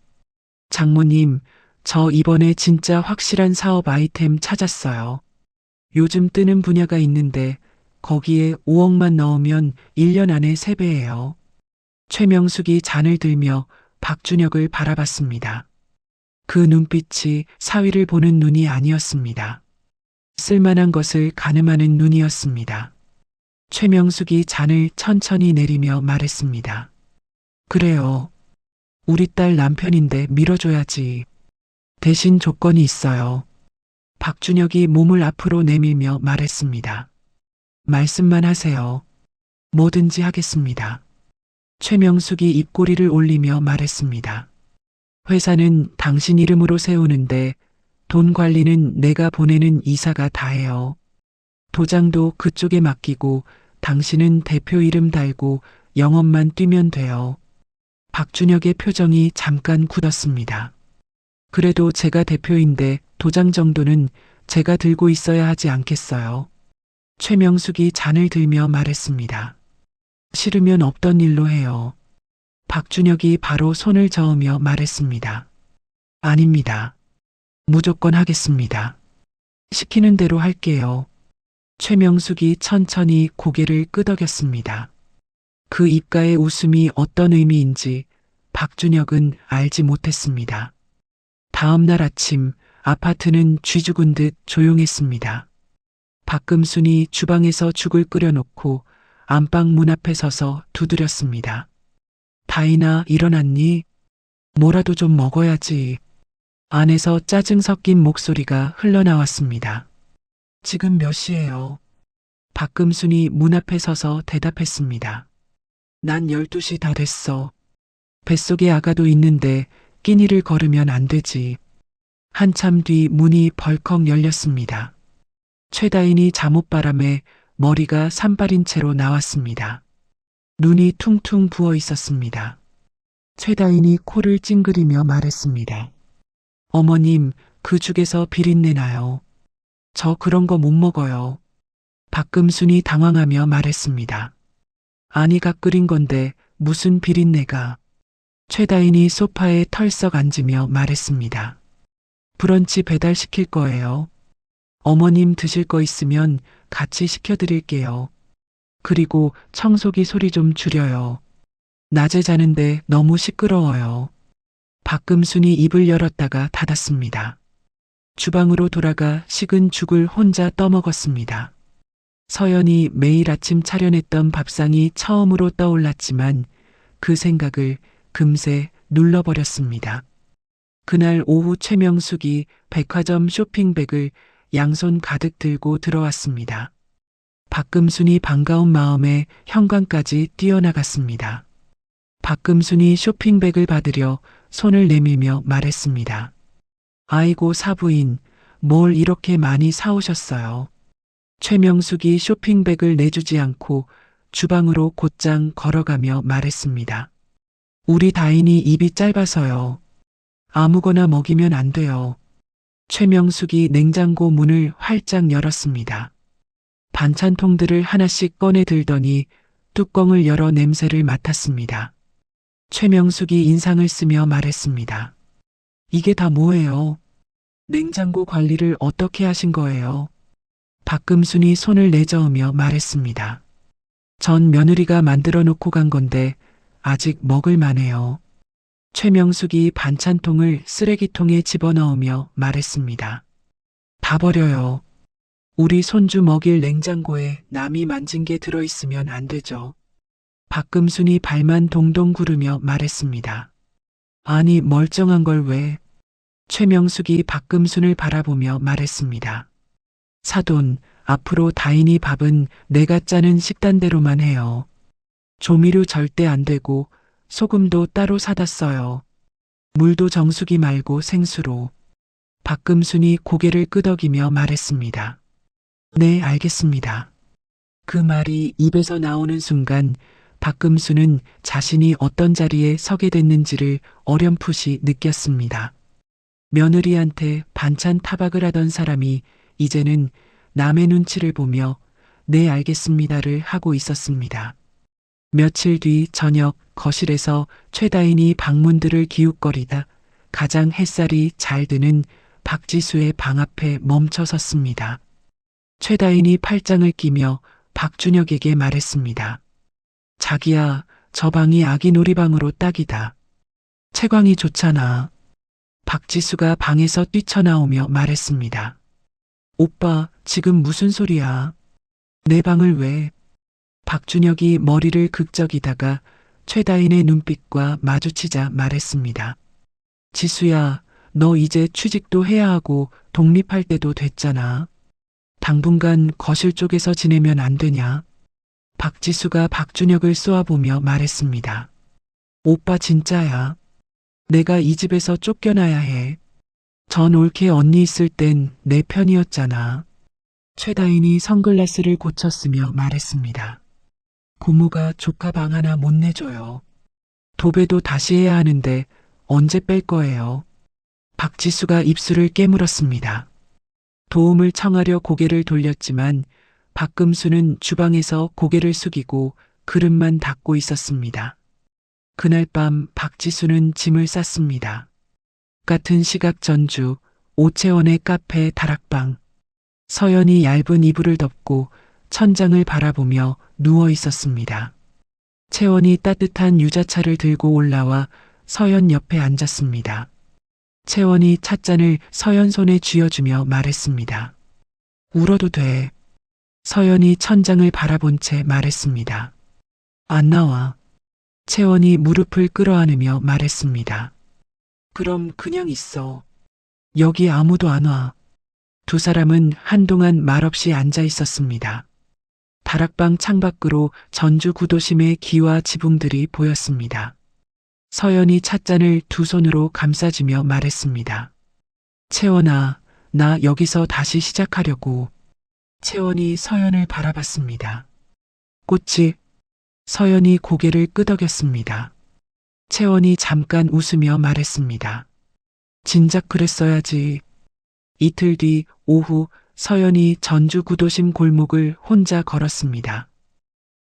장모님, 저 이번에 진짜 확실한 사업 아이템 찾았어요. 요즘 뜨는 분야가 있는데 거기에 5억만 넣으면 1년 안에 3배예요. 최명숙이 잔을 들며 박준혁을 바라봤습니다. 그 눈빛이 사위를 보는 눈이 아니었습니다. 쓸만한 것을 가늠하는 눈이었습니다. 최명숙이 잔을 천천히 내리며 말했습니다. 그래요. 우리 딸 남편인데 밀어줘야지. 대신 조건이 있어요. 박준혁이 몸을 앞으로 내밀며 말했습니다. 말씀만 하세요. 뭐든지 하겠습니다. 최명숙이 입꼬리를 올리며 말했습니다. 회사는 당신 이름으로 세우는데 돈 관리는 내가 보내는 이사가 다 해요. 도장도 그쪽에 맡기고 당신은 대표 이름 달고 영업만 뛰면 돼요. 박준혁의 표정이 잠깐 굳었습니다. 그래도 제가 대표인데 도장 정도는 제가 들고 있어야 하지 않겠어요? 최명숙이 잔을 들며 말했습니다. 싫으면 없던 일로 해요. 박준혁이 바로 손을 저으며 말했습니다. 아닙니다. 무조건 하겠습니다. 시키는 대로 할게요. 최명숙이 천천히 고개를 끄덕였습니다. 그 입가의 웃음이 어떤 의미인지 박준혁은 알지 못했습니다. 다음 날 아침 아파트는 쥐 죽은 듯 조용했습니다. 박금순이 주방에서 죽을 끓여놓고 안방 문 앞에 서서 두드렸습니다. 다인아, 일어났니? 뭐라도 좀 먹어야지. 안에서 짜증 섞인 목소리가 흘러나왔습니다. 지금 몇 시예요? 박금순이 문 앞에 서서 대답했습니다. 난 12시 다 됐어. 뱃속에 아가도 있는데 끼니를 걸으면 안 되지. 한참 뒤 문이 벌컥 열렸습니다. 최다인이 잠옷바람에 머리가 산발인 채로 나왔습니다. 눈이 퉁퉁 부어 있었습니다. 최다인이 코를 찡그리며 말했습니다. 어머님, 그 죽에서 비린내 나요. 저 그런 거 못 먹어요. 박금순이 당황하며 말했습니다. 아니가 끓인 건데 무슨 비린내가. 최다인이 소파에 털썩 앉으며 말했습니다. 브런치 배달시킬 거예요. 어머님 드실 거 있으면 같이 시켜드릴게요. 그리고 청소기 소리 좀 줄여요. 낮에 자는데 너무 시끄러워요. 박금순이 입을 열었다가 닫았습니다. 주방으로 돌아가 식은 죽을 혼자 떠먹었습니다. 서연이 매일 아침 차려냈던 밥상이 처음으로 떠올랐지만 그 생각을 금세 눌러버렸습니다. 그날 오후 최명숙이 백화점 쇼핑백을 양손 가득 들고 들어왔습니다. 박금순이 반가운 마음에 현관까지 뛰어나갔습니다. 박금순이 쇼핑백을 받으려 손을 내밀며 말했습니다. 아이고 사부인, 뭘 이렇게 많이 사오셨어요. 최명숙이 쇼핑백을 내주지 않고 주방으로 곧장 걸어가며 말했습니다. 우리 다인이 입이 짧아서요. 아무거나 먹이면 안 돼요. 최명숙이 냉장고 문을 활짝 열었습니다. 반찬통들을 하나씩 꺼내 들더니 뚜껑을 열어 냄새를 맡았습니다. 최명숙이 인상을 쓰며 말했습니다. 이게 다 뭐예요? 냉장고 관리를 어떻게 하신 거예요? 박금순이 손을 내저으며 말했습니다. 전 며느리가 만들어 놓고 간 건데 아직 먹을 만해요. 최명숙이 반찬통을 쓰레기통에 집어넣으며 말했습니다. 다 버려요. 우리 손주 먹일 냉장고에 남이 만진 게 들어있으면 안 되죠. 박금순이 발만 동동 구르며 말했습니다. 아니 멀쩡한 걸 왜? 최명숙이 박금순을 바라보며 말했습니다. 사돈, 앞으로 다인이 밥은 내가 짜는 식단대로만 해요. 조미료 절대 안 되고 소금도 따로 사다 써요. 물도 정수기 말고 생수로. 박금순이 고개를 끄덕이며 말했습니다. 네, 알겠습니다. 그 말이 입에서 나오는 순간 박금순은 자신이 어떤 자리에 서게 됐는지를 어렴풋이 느꼈습니다. 며느리한테 반찬 타박을 하던 사람이 이제는 남의 눈치를 보며 네 알겠습니다를 하고 있었습니다. 며칠 뒤 저녁 거실에서 최다인이 방문들을 기웃거리다 가장 햇살이 잘 드는 박지수의 방 앞에 멈춰 섰습니다. 최다인이 팔짱을 끼며 박준혁에게 말했습니다. 자기야, 저 방이 아기 놀이방으로 딱이다. 채광이 좋잖아. 박지수가 방에서 뛰쳐나오며 말했습니다. 오빠, 지금 무슨 소리야? 내 방을 왜? 박준혁이 머리를 극적이다가 최다인의 눈빛과 마주치자 말했습니다. 지수야, 너 이제 취직도 해야 하고 독립할 때도 됐잖아. 당분간 거실 쪽에서 지내면 안 되냐? 박지수가 박준혁을 쏘아보며 말했습니다. 오빠 진짜야. 내가 이 집에서 쫓겨나야 해. 전 올케 언니 있을 땐 내 편이었잖아. 최다인이 선글라스를 고쳤으며 말했습니다. 고모가 조카 방 하나 못 내줘요. 도배도 다시 해야 하는데 언제 뺄 거예요? 박지수가 입술을 깨물었습니다. 도움을 청하려 고개를 돌렸지만 박금수는 주방에서 고개를 숙이고 그릇만 닦고 있었습니다. 그날 밤 박지수는 짐을 쌌습니다. 같은 시각 전주, 오채원의 카페 다락방. 서연이 얇은 이불을 덮고 천장을 바라보며 누워 있었습니다. 채원이 따뜻한 유자차를 들고 올라와 서연 옆에 앉았습니다. 채원이 찻잔을 서연 손에 쥐어주며 말했습니다. 울어도 돼. 서연이 천장을 바라본 채 말했습니다. 안 나와. 채원이 무릎을 끌어안으며 말했습니다. 그럼 그냥 있어. 여기 아무도 안 와. 두 사람은 한동안 말없이 앉아 있었습니다. 다락방 창밖으로 전주 구도심의 기와 지붕들이 보였습니다. 서연이 찻잔을 두 손으로 감싸주며 말했습니다. 채원아, 나 여기서 다시 시작하려고. 채원이 서연을 바라봤습니다. 꽃이. 서연이 고개를 끄덕였습니다. 채원이 잠깐 웃으며 말했습니다. 진작 그랬어야지. 이틀 뒤 오후 서연이 전주 구도심 골목을 혼자 걸었습니다.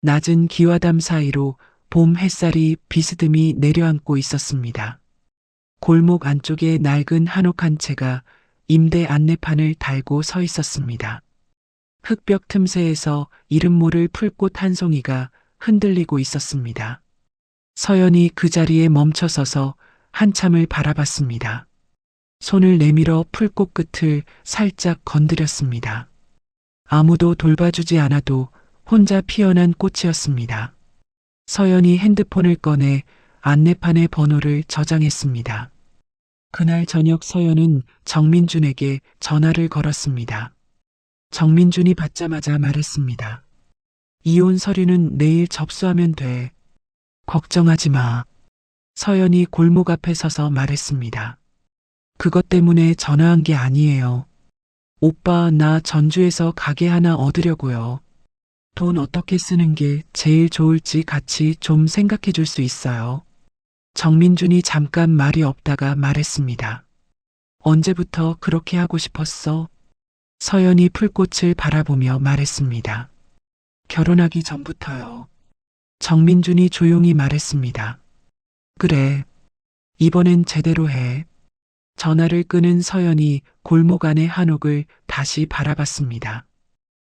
낮은 기와담 사이로 봄 햇살이 비스듬히 내려앉고 있었습니다. 골목 안쪽에 낡은 한옥 한 채가 임대 안내판을 달고 서 있었습니다. 흙벽 틈새에서 이름 모를 풀꽃 한 송이가 흔들리고 있었습니다. 서연이 그 자리에 멈춰서서 한참을 바라봤습니다. 손을 내밀어 풀꽃 끝을 살짝 건드렸습니다. 아무도 돌봐주지 않아도 혼자 피어난 꽃이었습니다. 서연이 핸드폰을 꺼내 안내판의 번호를 저장했습니다. 그날 저녁 서연은 정민준에게 전화를 걸었습니다. 정민준이 받자마자 말했습니다. 이혼 서류는 내일 접수하면 돼. 걱정하지 마. 서연이 골목 앞에 서서 말했습니다. 그것 때문에 전화한 게 아니에요. 오빠, 나 전주에서 가게 하나 얻으려고요. 돈 어떻게 쓰는 게 제일 좋을지 같이 좀 생각해 줄 수 있어요. 정민준이 잠깐 말이 없다가 말했습니다. 언제부터 그렇게 하고 싶었어? 서연이 풀꽃을 바라보며 말했습니다. 결혼하기 전부터요. 정민준이 조용히 말했습니다. 그래. 이번엔 제대로 해. 전화를 끄는 서연이 골목 안의 한옥을 다시 바라봤습니다.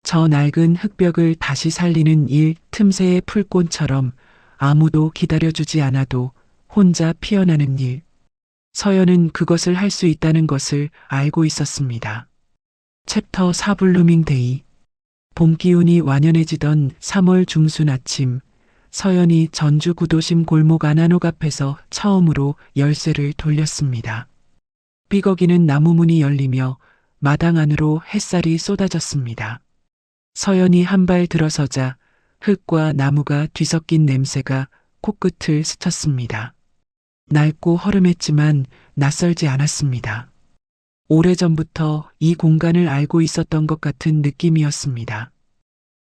저 낡은 흙벽을 다시 살리는 일, 틈새의 풀꽃처럼 아무도 기다려주지 않아도 혼자 피어나는 일. 서연은 그것을 할 수 있다는 것을 알고 있었습니다. 챕터 4 블루밍 데이. 봄 기운이 완연해지던 3월 중순 아침, 서연이 전주 구도심 골목 안한옥 앞에서 처음으로 열쇠를 돌렸습니다. 삐걱이는 나무 문이 열리며 마당 안으로 햇살이 쏟아졌습니다. 서연이 한 발 들어서자 흙과 나무가 뒤섞인 냄새가 코끝을 스쳤습니다. 낡고 허름했지만 낯설지 않았습니다. 오래전부터 이 공간을 알고 있었던 것 같은 느낌이었습니다.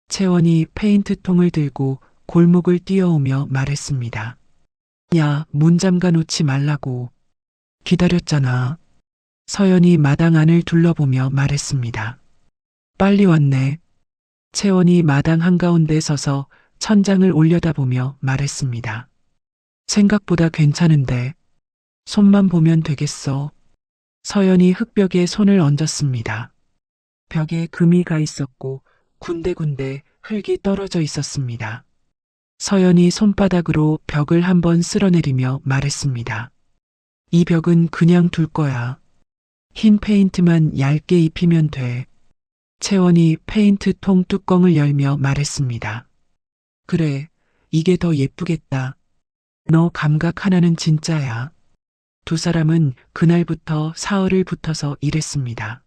채원이 페인트통을 들고 골목을 뛰어오며 말했습니다. 야, 문 잠가 놓지 말라고. 기다렸잖아. 서연이 마당 안을 둘러보며 말했습니다. 빨리 왔네. 채원이 마당 한가운데 서서 천장을 올려다보며 말했습니다. 생각보다 괜찮은데 손만 보면 되겠어. 서연이 흙벽에 손을 얹었습니다. 벽에 금이 가 있었고 군데군데 흙이 떨어져 있었습니다. 서연이 손바닥으로 벽을 한번 쓸어내리며 말했습니다. 이 벽은 그냥 둘 거야. 흰 페인트만 얇게 입히면 돼. 채원이 페인트 통 뚜껑을 열며 말했습니다. 그래, 이게 더 예쁘겠다. 너 감각 하나는 진짜야. 두 사람은 그날부터 사흘을 붙어서 일했습니다.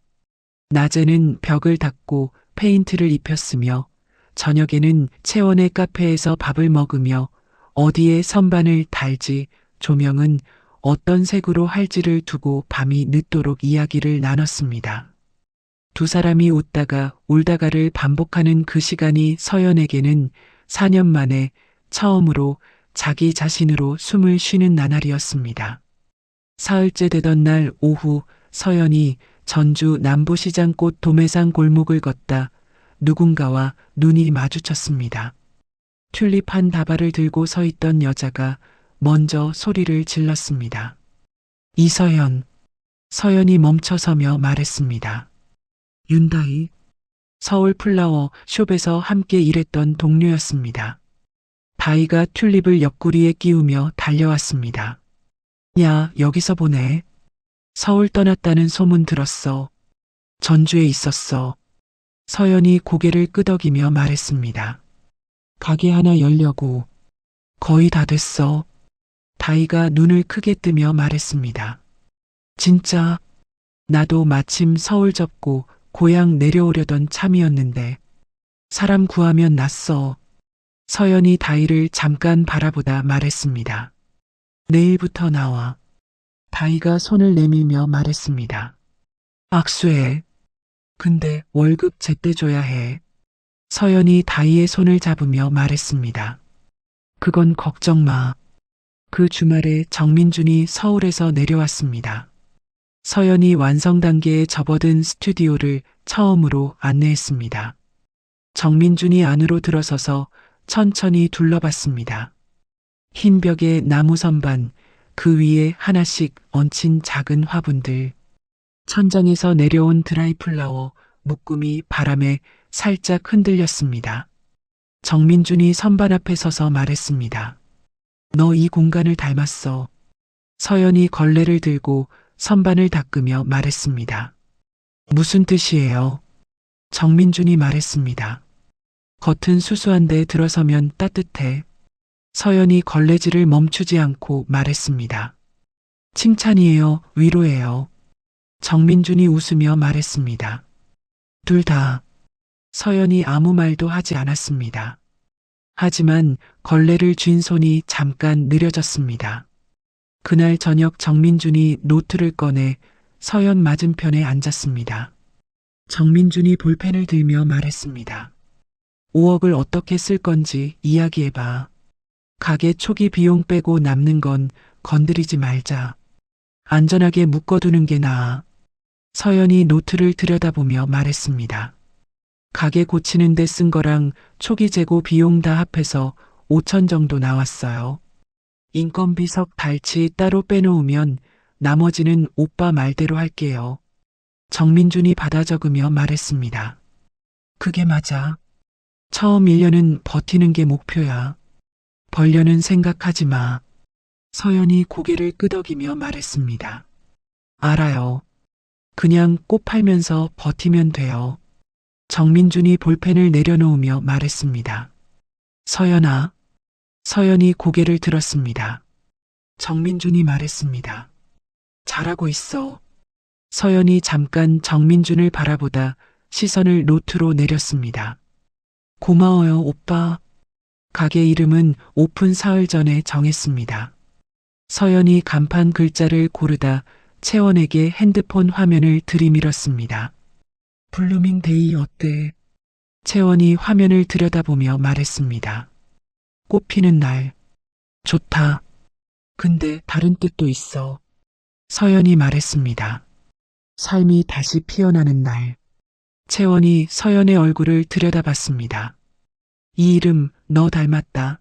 낮에는 벽을 닦고 페인트를 입혔으며 저녁에는 채원의 카페에서 밥을 먹으며 어디에 선반을 달지 조명은 어떤 색으로 할지를 두고 밤이 늦도록 이야기를 나눴습니다. 두 사람이 웃다가 울다가를 반복하는 그 시간이 서연에게는 4년 만에 처음으로 자기 자신으로 숨을 쉬는 나날이었습니다. 사흘째 되던 날 오후 서연이 전주 남부시장꽃 도매상 골목을 걷다 누군가와 눈이 마주쳤습니다. 튤립 한 다발을 들고 서 있던 여자가 먼저 소리를 질렀습니다. 이서연. 서연이 멈춰서며 말했습니다. 윤다희. 서울 플라워 숍에서 함께 일했던 동료였습니다. 다희가 튤립을 옆구리에 끼우며 달려왔습니다. 야, 여기서 보네. 서울 떠났다는 소문 들었어. 전주에 있었어. 서연이 고개를 끄덕이며 말했습니다. 가게 하나 열려고. 거의 다 됐어. 다희가 눈을 크게 뜨며 말했습니다. 진짜? 나도 마침 서울 접고 고향 내려오려던 참이었는데 사람 구하면 낫어. 서연이 다희를 잠깐 바라보다 말했습니다. 내일부터 나와. 다희가 손을 내밀며 말했습니다. 악수해. 근데 월급 제때 줘야 해. 서연이 다희의 손을 잡으며 말했습니다. 그건 걱정 마. 그 주말에 정민준이 서울에서 내려왔습니다. 서연이 완성 단계에 접어든 스튜디오를 처음으로 안내했습니다. 정민준이 안으로 들어서서 천천히 둘러봤습니다. 흰 벽에 나무 선반, 그 위에 하나씩 얹힌 작은 화분들, 천장에서 내려온 드라이 플라워, 묶음이 바람에 살짝 흔들렸습니다. 정민준이 선반 앞에 서서 말했습니다. 너 이 공간을 닮았어. 서연이 걸레를 들고 선반을 닦으며 말했습니다. 무슨 뜻이에요? 정민준이 말했습니다. 겉은 수수한데 들어서면 따뜻해. 서연이 걸레질을 멈추지 않고 말했습니다. 칭찬이에요, 위로예요. 정민준이 웃으며 말했습니다. 둘 다. 서연이 아무 말도 하지 않았습니다. 하지만 걸레를 쥔 손이 잠깐 느려졌습니다. 그날 저녁 정민준이 노트를 꺼내 서연 맞은편에 앉았습니다. 정민준이 볼펜을 들며 말했습니다. 5억을 어떻게 쓸 건지 이야기해봐. 가게 초기 비용 빼고 남는 건 건드리지 말자. 안전하게 묶어두는 게 나아. 서연이 노트를 들여다보며 말했습니다. 가게 고치는 데 쓴 거랑 초기 재고 비용 다 합해서 5천 정도 나왔어요. 인건비 석 달치 따로 빼놓으면 나머지는 오빠 말대로 할게요. 정민준이 받아 적으며 말했습니다. 그게 맞아. 처음 1년은 버티는 게 목표야. 벌려는 생각하지 마. 서연이 고개를 끄덕이며 말했습니다. 알아요. 그냥 꽃 팔면서 버티면 돼요. 정민준이 볼펜을 내려놓으며 말했습니다. 서연아. 서연이 고개를 들었습니다. 정민준이 말했습니다. 잘하고 있어. 서연이 잠깐 정민준을 바라보다 시선을 노트로 내렸습니다. 고마워요, 오빠. 가게 이름은 오픈 사흘 전에 정했습니다. 서연이 간판 글자를 고르다 채원에게 핸드폰 화면을 들이밀었습니다. 블루밍데이 어때? 채원이 화면을 들여다보며 말했습니다. 꽃 피는 날. 좋다. 근데 다른 뜻도 있어. 서연이 말했습니다. 삶이 다시 피어나는 날. 채원이 서연의 얼굴을 들여다봤습니다. 이 이름 너 닮았다.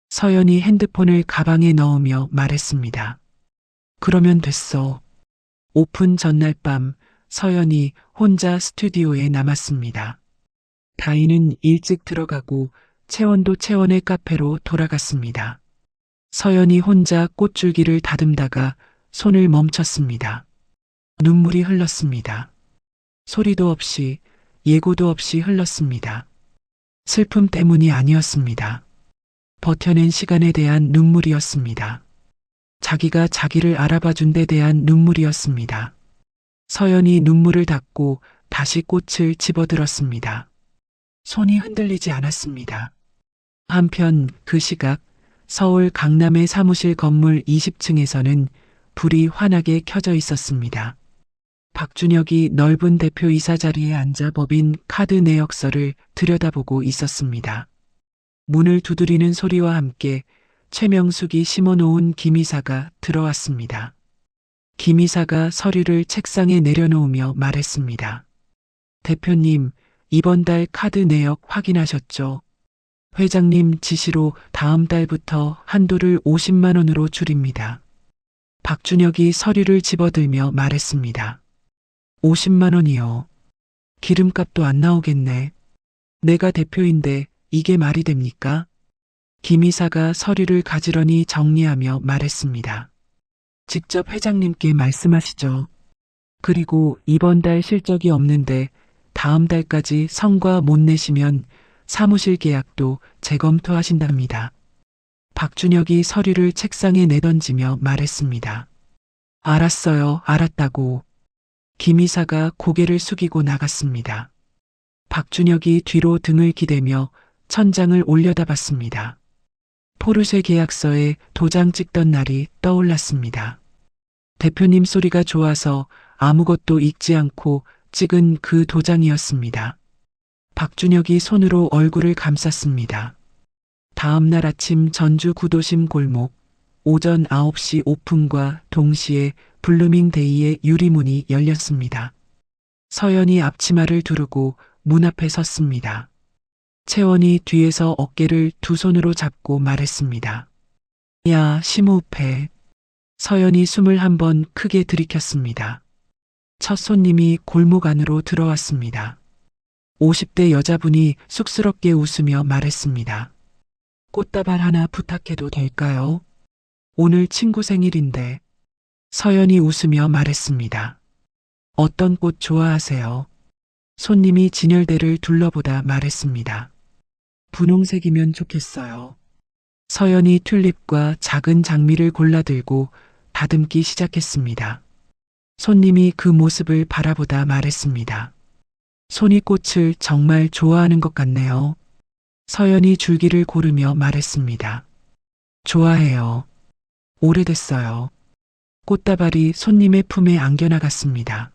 서연이 핸드폰을 가방에 넣으며 말했습니다. 그러면 됐어. 오픈 전날 밤 서연이 혼자 스튜디오에 남았습니다. 다희는 일찍 들어가고 채원도 채원의 카페로 돌아갔습니다. 서연이 혼자 꽃줄기를 다듬다가 손을 멈췄습니다. 눈물이 흘렀습니다. 소리도 없이 예고도 없이 흘렀습니다. 슬픔 때문이 아니었습니다. 버텨낸 시간에 대한 눈물이었습니다. 자기가 자기를 알아봐준 데 대한 눈물이었습니다. 서연이 눈물을 닦고 다시 꽃을 집어들었습니다. 손이 흔들리지 않았습니다. 한편 그 시각 서울 강남의 사무실 건물 20층에서는 불이 환하게 켜져 있었습니다. 박준혁이 넓은 대표이사 자리에 앉아 법인 카드 내역서를 들여다보고 있었습니다. 문을 두드리는 소리와 함께 최명숙이 심어놓은 김 이사가 들어왔습니다. 김 이사가 서류를 책상에 내려놓으며 말했습니다. 대표님, 이번 달 카드 내역 확인하셨죠? 회장님 지시로 다음 달부터 한도를 50만 원으로 줄입니다. 박준혁이 서류를 집어들며 말했습니다. 50만 원이요. 기름값도 안 나오겠네. 내가 대표인데 이게 말이 됩니까? 김 이사가 서류를 가지런히 정리하며 말했습니다. 직접 회장님께 말씀하시죠. 그리고 이번 달 실적이 없는데 다음 달까지 성과 못 내시면 사무실 계약도 재검토하신답니다. 박준혁이 서류를 책상에 내던지며 말했습니다. 알았어요, 알았다고. 김 이사가 고개를 숙이고 나갔습니다. 박준혁이 뒤로 등을 기대며 천장을 올려다봤습니다. 포르쉐 계약서에 도장 찍던 날이 떠올랐습니다. 대표님 소리가 좋아서 아무것도 읽지 않고 찍은 그 도장이었습니다. 박준혁이 손으로 얼굴을 감쌌습니다. 다음 날 아침 전주 구도심 골목 오전 9시 오픈과 동시에 블루밍데이의 유리문이 열렸습니다. 서연이 앞치마를 두르고 문 앞에 섰습니다. 채원이 뒤에서 어깨를 두 손으로 잡고 말했습니다. 야, 심호흡해. 서연이 숨을 한 번 크게 들이켰습니다. 첫 손님이 골목 안으로 들어왔습니다. 50대 여자분이 쑥스럽게 웃으며 말했습니다. 꽃다발 하나 부탁해도 될까요? 오늘 친구 생일인데. 서연이 웃으며 말했습니다. 어떤 꽃 좋아하세요? 손님이 진열대를 둘러보다 말했습니다. 분홍색이면 좋겠어요. 서연이 튤립과 작은 장미를 골라들고 다듬기 시작했습니다. 손님이 그 모습을 바라보다 말했습니다. 손이 꽃을 정말 좋아하는 것 같네요. 서연이 줄기를 고르며 말했습니다. 좋아해요. 오래됐어요. 꽃다발이 손님의 품에 안겨나갔습니다.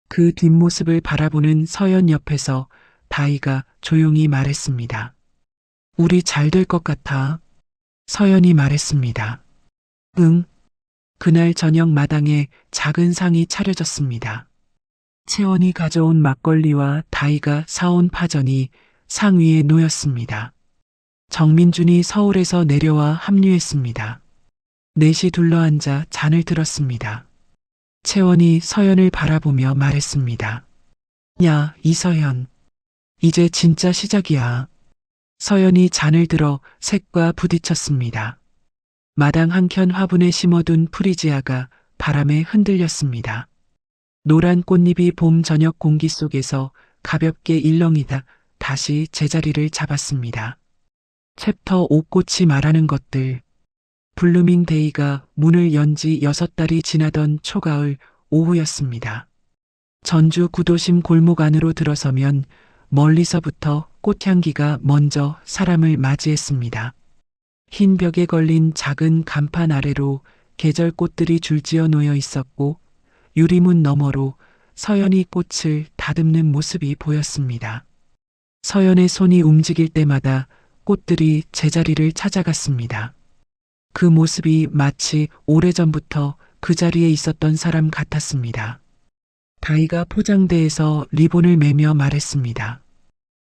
그 뒷모습을 바라보는 서연 옆에서 다희가 조용히 말했습니다. 우리 잘 될 것 같아. 서연이 말했습니다. 응. 그날 저녁 마당에 작은 상이 차려졌습니다. 채원이 가져온 막걸리와 다희가 사온 파전이 상 위에 놓였습니다. 정민준이 서울에서 내려와 합류했습니다. 넷이 둘러앉아 잔을 들었습니다. 채원이 서연을 바라보며 말했습니다. 야, 이서연. 이제 진짜 시작이야. 서연이 잔을 들어 색과 부딪혔습니다. 마당 한켠 화분에 심어둔 프리지아가 바람에 흔들렸습니다. 노란 꽃잎이 봄 저녁 공기 속에서 가볍게 일렁이다 다시 제자리를 잡았습니다. 챕터 5꽃이 말하는 것들. 블루밍데이가 문을 연 지 6달이 지나던 초가을 오후였습니다. 전주 구도심 골목 안으로 들어서면 멀리서부터 꽃향기가 먼저 사람을 맞이했습니다. 흰 벽에 걸린 작은 간판 아래로 계절 꽃들이 줄지어 놓여 있었고 유리문 너머로 서연이 꽃을 다듬는 모습이 보였습니다. 서연의 손이 움직일 때마다 꽃들이 제자리를 찾아갔습니다. 그 모습이 마치 오래전부터 그 자리에 있었던 사람 같았습니다. 다희가 포장대에서 리본을 매며 말했습니다.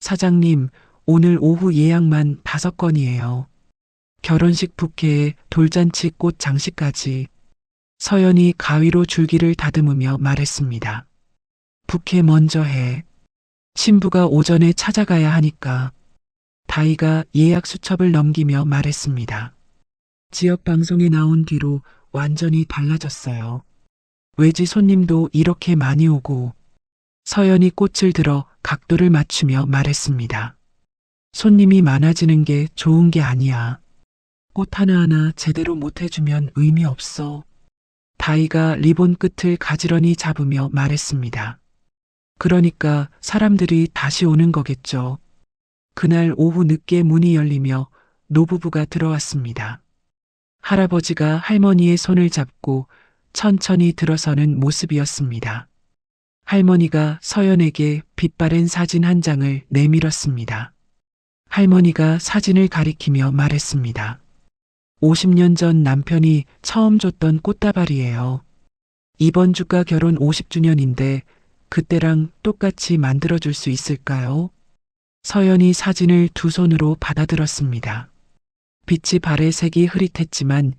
사장님, 오늘 오후 예약만 5건이에요. 결혼식 부케에 돌잔치 꽃 장식까지. 서연이 가위로 줄기를 다듬으며 말했습니다. 부케 먼저 해. 신부가 오전에 찾아가야 하니까. 다희가 예약 수첩을 넘기며 말했습니다. 지역 방송에 나온 뒤로 완전히 달라졌어요. 외지 손님도 이렇게 많이 오고. 서연이 꽃을 들어 각도를 맞추며 말했습니다. 손님이 많아지는 게 좋은 게 아니야. 꽃 하나하나 제대로 못 해주면 의미 없어. 다희가 리본 끝을 가지런히 잡으며 말했습니다. 그러니까 사람들이 다시 오는 거겠죠. 그날 오후 늦게 문이 열리며 노부부가 들어왔습니다. 할아버지가 할머니의 손을 잡고 천천히 들어서는 모습이었습니다. 할머니가 서연에게 빛바랜 사진 한 장을 내밀었습니다. 할머니가 사진을 가리키며 말했습니다. 50년 전 남편이 처음 줬던 꽃다발이에요. 이번 주가 결혼 50주년인데 그때랑 똑같이 만들어줄 수 있을까요? 서연이 사진을 두 손으로 받아들었습니다. 빛이 발의 색이 흐릿했지만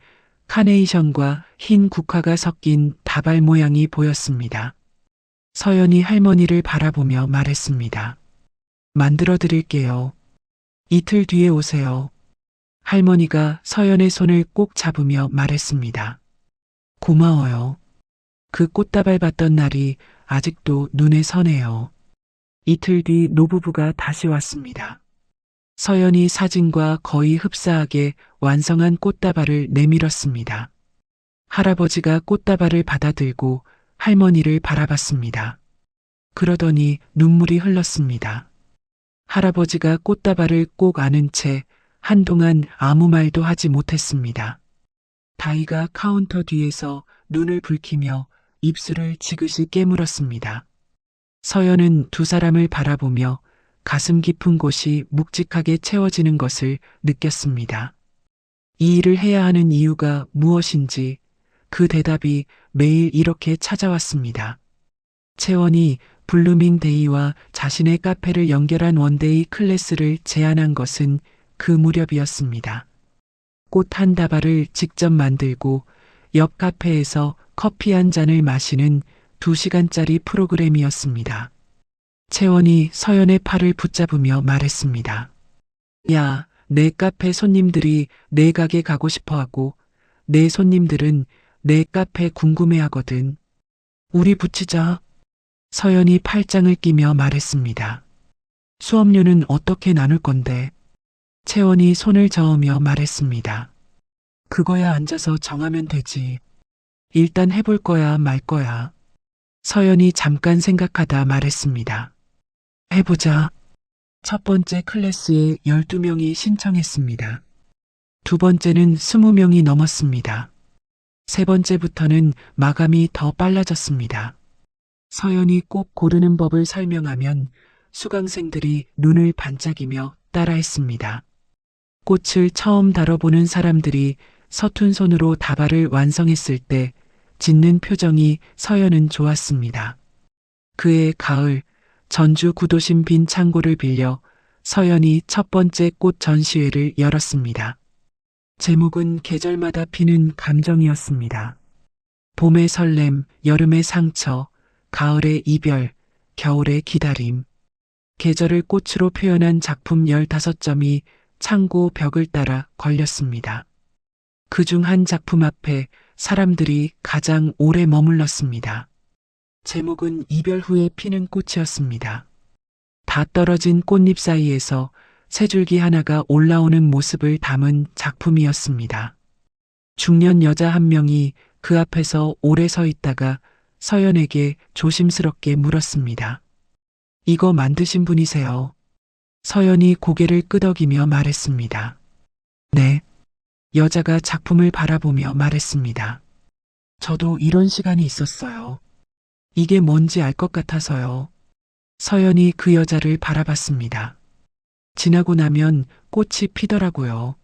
카네이션과 흰 국화가 섞인 다발 모양이 보였습니다. 서연이 할머니를 바라보며 말했습니다. 만들어 드릴게요. 이틀 뒤에 오세요. 할머니가 서연의 손을 꼭 잡으며 말했습니다. 고마워요. 그 꽃다발 받던 날이 아직도 눈에 선해요. 이틀 뒤 노부부가 다시 왔습니다. 서연이 사진과 거의 흡사하게 완성한 꽃다발을 내밀었습니다. 할아버지가 꽃다발을 받아들고 할머니를 바라봤습니다. 그러더니 눈물이 흘렀습니다. 할아버지가 꽃다발을 꼭 안은 채 한동안 아무 말도 하지 못했습니다. 다이가 카운터 뒤에서 눈을 붉히며 입술을 지그시 깨물었습니다. 서연은 두 사람을 바라보며 가슴 깊은 곳이 묵직하게 채워지는 것을 느꼈습니다. 이 일을 해야 하는 이유가 무엇인지 그 대답이 매일 이렇게 찾아왔습니다. 채원이 블루밍데이와 자신의 카페를 연결한 원데이 클래스를 제안한 것은 그 무렵이었습니다. 꽃 한 다발을 직접 만들고 옆 카페에서 커피 한 잔을 마시는 2시간짜리 프로그램이었습니다. 채원이 서연의 팔을 붙잡으며 말했습니다. 야, 내 카페 손님들이 내 가게 가고 싶어 하고 내 손님들은 내 카페 궁금해 하거든. 우리 붙이자. 서연이 팔짱을 끼며 말했습니다. 수업료는 어떻게 나눌 건데? 채원이 손을 저으며 말했습니다. 그거야 앉아서 정하면 되지. 일단 해볼 거야 말 거야. 서연이 잠깐 생각하다 말했습니다. 해보자. 첫 번째 클래스에 12명이 신청했습니다. 두 번째는 20명이 넘었습니다. 세 번째부터는 마감이 더 빨라졌습니다. 서연이 꼭 고르는 법을 설명하면 수강생들이 눈을 반짝이며 따라했습니다. 꽃을 처음 다뤄보는 사람들이 서툰 손으로 다발을 완성했을 때 짓는 표정이 서연은 좋았습니다. 그해 가을 전주 구도심 빈 창고를 빌려 서연이 첫 번째 꽃 전시회를 열었습니다. 제목은 계절마다 피는 감정이었습니다. 봄의 설렘, 여름의 상처, 가을의 이별, 겨울의 기다림. 계절을 꽃으로 표현한 작품 15점이 창고 벽을 따라 걸렸습니다. 그중 한 작품 앞에 사람들이 가장 오래 머물렀습니다. 제목은 이별 후에 피는 꽃이었습니다. 다 떨어진 꽃잎 사이에서 새 줄기 하나가 올라오는 모습을 담은 작품이었습니다. 중년 여자 한 명이 그 앞에서 오래 서 있다가 서연에게 조심스럽게 물었습니다. 이거 만드신 분이세요? 서연이 고개를 끄덕이며 말했습니다. 네. 여자가 작품을 바라보며 말했습니다. 저도 이런 시간이 있었어요. 이게 뭔지 알 것 같아서요. 서연이 그 여자를 바라봤습니다. 지나고 나면 꽃이 피더라고요.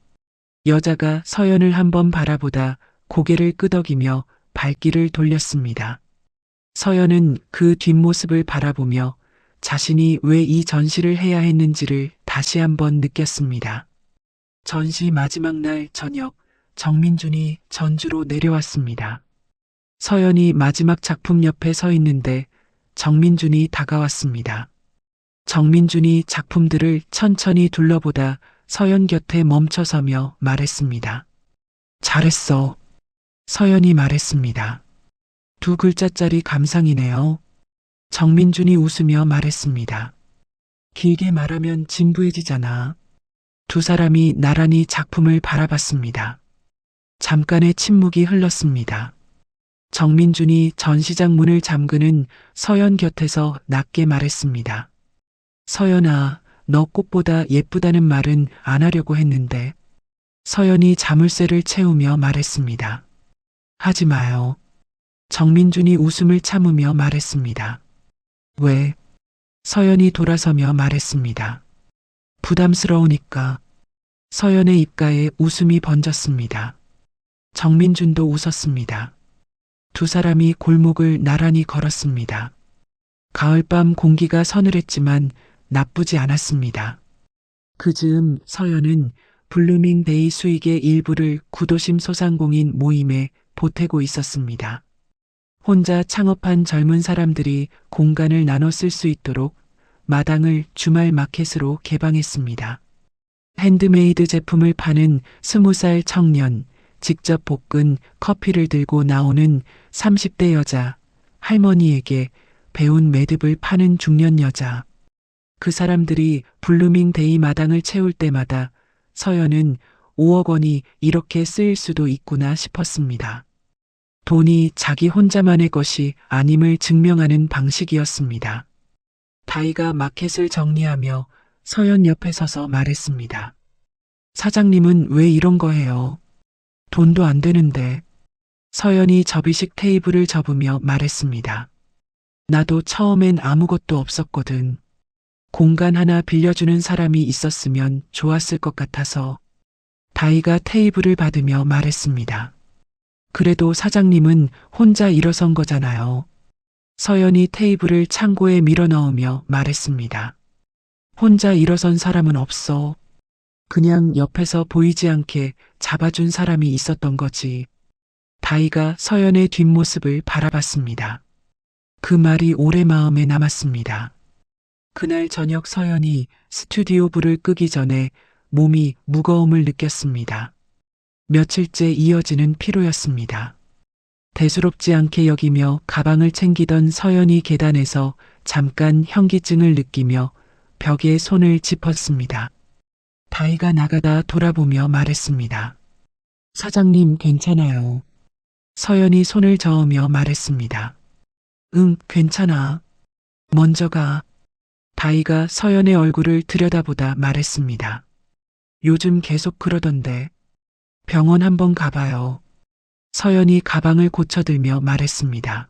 여자가 서연을 한번 바라보다 고개를 끄덕이며 발길을 돌렸습니다. 서연은 그 뒷모습을 바라보며 자신이 왜 이 전시를 해야 했는지를 다시 한번 느꼈습니다. 전시 마지막 날 저녁, 정민준이 전주로 내려왔습니다. 서연이 마지막 작품 옆에 서 있는데 정민준이 다가왔습니다. 정민준이 작품들을 천천히 둘러보다 서연 곁에 멈춰서며 말했습니다. 잘했어. 서연이 말했습니다. 2글자짜리 감상이네요. 정민준이 웃으며 말했습니다. 길게 말하면 진부해지잖아. 두 사람이 나란히 작품을 바라봤습니다. 잠깐의 침묵이 흘렀습니다. 정민준이 전시장 문을 잠그는 서연 곁에서 낮게 말했습니다. 서연아, 너 꽃보다 예쁘다는 말은 안 하려고 했는데. 서연이 자물쇠를 채우며 말했습니다. 하지 마요. 정민준이 웃음을 참으며 말했습니다. 왜? 서연이 돌아서며 말했습니다. 부담스러우니까. 서연의 입가에 웃음이 번졌습니다. 정민준도 웃었습니다. 두 사람이 골목을 나란히 걸었습니다. 가을밤 공기가 서늘했지만 나쁘지 않았습니다. 그 즈음 서연은 블루밍데이 수익의 일부를 구도심 소상공인 모임에 보태고 있었습니다. 혼자 창업한 젊은 사람들이 공간을 나눠 쓸 수 있도록 마당을 주말 마켓으로 개방했습니다. 핸드메이드 제품을 파는 20살 청년, 직접 볶은 커피를 들고 나오는 30대 여자, 할머니에게 배운 매듭을 파는 중년 여자. 그 사람들이 블루밍데이 마당을 채울 때마다 서연은 5억 원이 이렇게 쓰일 수도 있구나 싶었습니다. 돈이 자기 혼자만의 것이 아님을 증명하는 방식이었습니다. 다이가 마켓을 정리하며 서연 옆에 서서 말했습니다. 사장님은 왜 이런 거 해요? 돈도 안 되는데. 서연이 접이식 테이블을 접으며 말했습니다. 나도 처음엔 아무것도 없었거든. 공간 하나 빌려주는 사람이 있었으면 좋았을 것 같아서. 다이가 테이블을 받으며 말했습니다. 그래도 사장님은 혼자 일어선 거잖아요. 서연이 테이블을 창고에 밀어넣으며 말했습니다. 혼자 일어선 사람은 없어. 그냥 옆에서 보이지 않게 잡아준 사람이 있었던 거지. 다이가 서연의 뒷모습을 바라봤습니다. 그 말이 오래 마음에 남았습니다. 그날 저녁 서연이 스튜디오 불을 끄기 전에 몸이 무거움을 느꼈습니다. 며칠째 이어지는 피로였습니다. 대수롭지 않게 여기며 가방을 챙기던 서연이 계단에서 잠깐 현기증을 느끼며 벽에 손을 짚었습니다. 다이가 나가다 돌아보며 말했습니다. 사장님 괜찮아요. 서연이 손을 저으며 말했습니다. 응, 괜찮아. 먼저 가. 다이가 서연의 얼굴을 들여다보다 말했습니다. 요즘 계속 그러던데. 병원 한번 가봐요. 서연이 가방을 고쳐들며 말했습니다.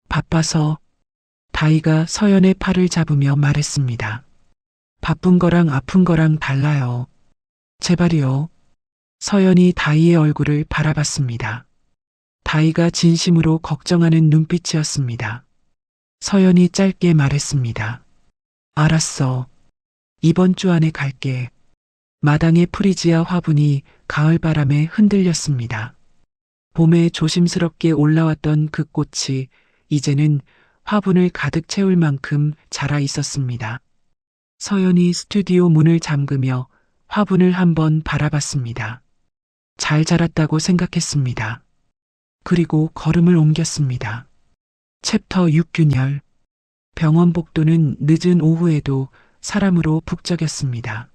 바빠서. 다이가 서연의 팔을 잡으며 말했습니다. 바쁜 거랑 아픈 거랑 달라요. 제발이요. 서연이 다이의 얼굴을 바라봤습니다. 다이가 진심으로 걱정하는 눈빛이었습니다. 서연이 짧게 말했습니다. 알았어. 이번 주 안에 갈게. 마당의 프리지아 화분이 가을바람에 흔들렸습니다. 봄에 조심스럽게 올라왔던 그 꽃이 이제는 화분을 가득 채울 만큼 자라 있었습니다. 서연이 스튜디오 문을 잠그며 화분을 한번 바라봤습니다. 잘 자랐다고 생각했습니다. 그리고 걸음을 옮겼습니다. 챕터 6균열. 병원 복도는 늦은 오후에도 사람으로 북적였습니다.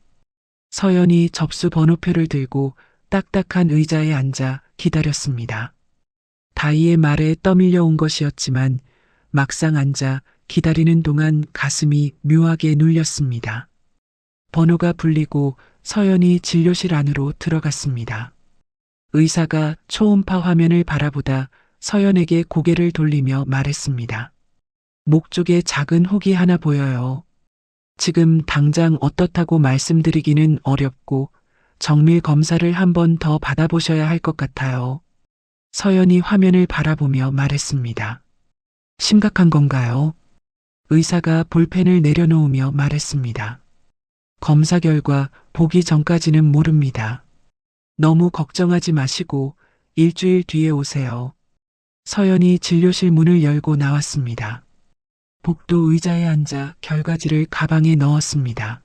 서연이 접수 번호표를 들고 딱딱한 의자에 앉아 기다렸습니다. 다이의 말에 떠밀려 온 것이었지만 막상 앉아 기다리는 동안 가슴이 묘하게 눌렸습니다. 번호가 불리고 서연이 진료실 안으로 들어갔습니다. 의사가 초음파 화면을 바라보다 서연에게 고개를 돌리며 말했습니다. 목 쪽에 작은 혹이 하나 보여요. 지금 당장 어떻다고 말씀드리기는 어렵고 정밀 검사를 한 번 더 받아보셔야 할 것 같아요. 서연이 화면을 바라보며 말했습니다. 심각한 건가요? 의사가 볼펜을 내려놓으며 말했습니다. 검사 결과 보기 전까지는 모릅니다. 너무 걱정하지 마시고 일주일 뒤에 오세요. 서연이 진료실 문을 열고 나왔습니다. 복도 의자에 앉아 결과지를 가방에 넣었습니다.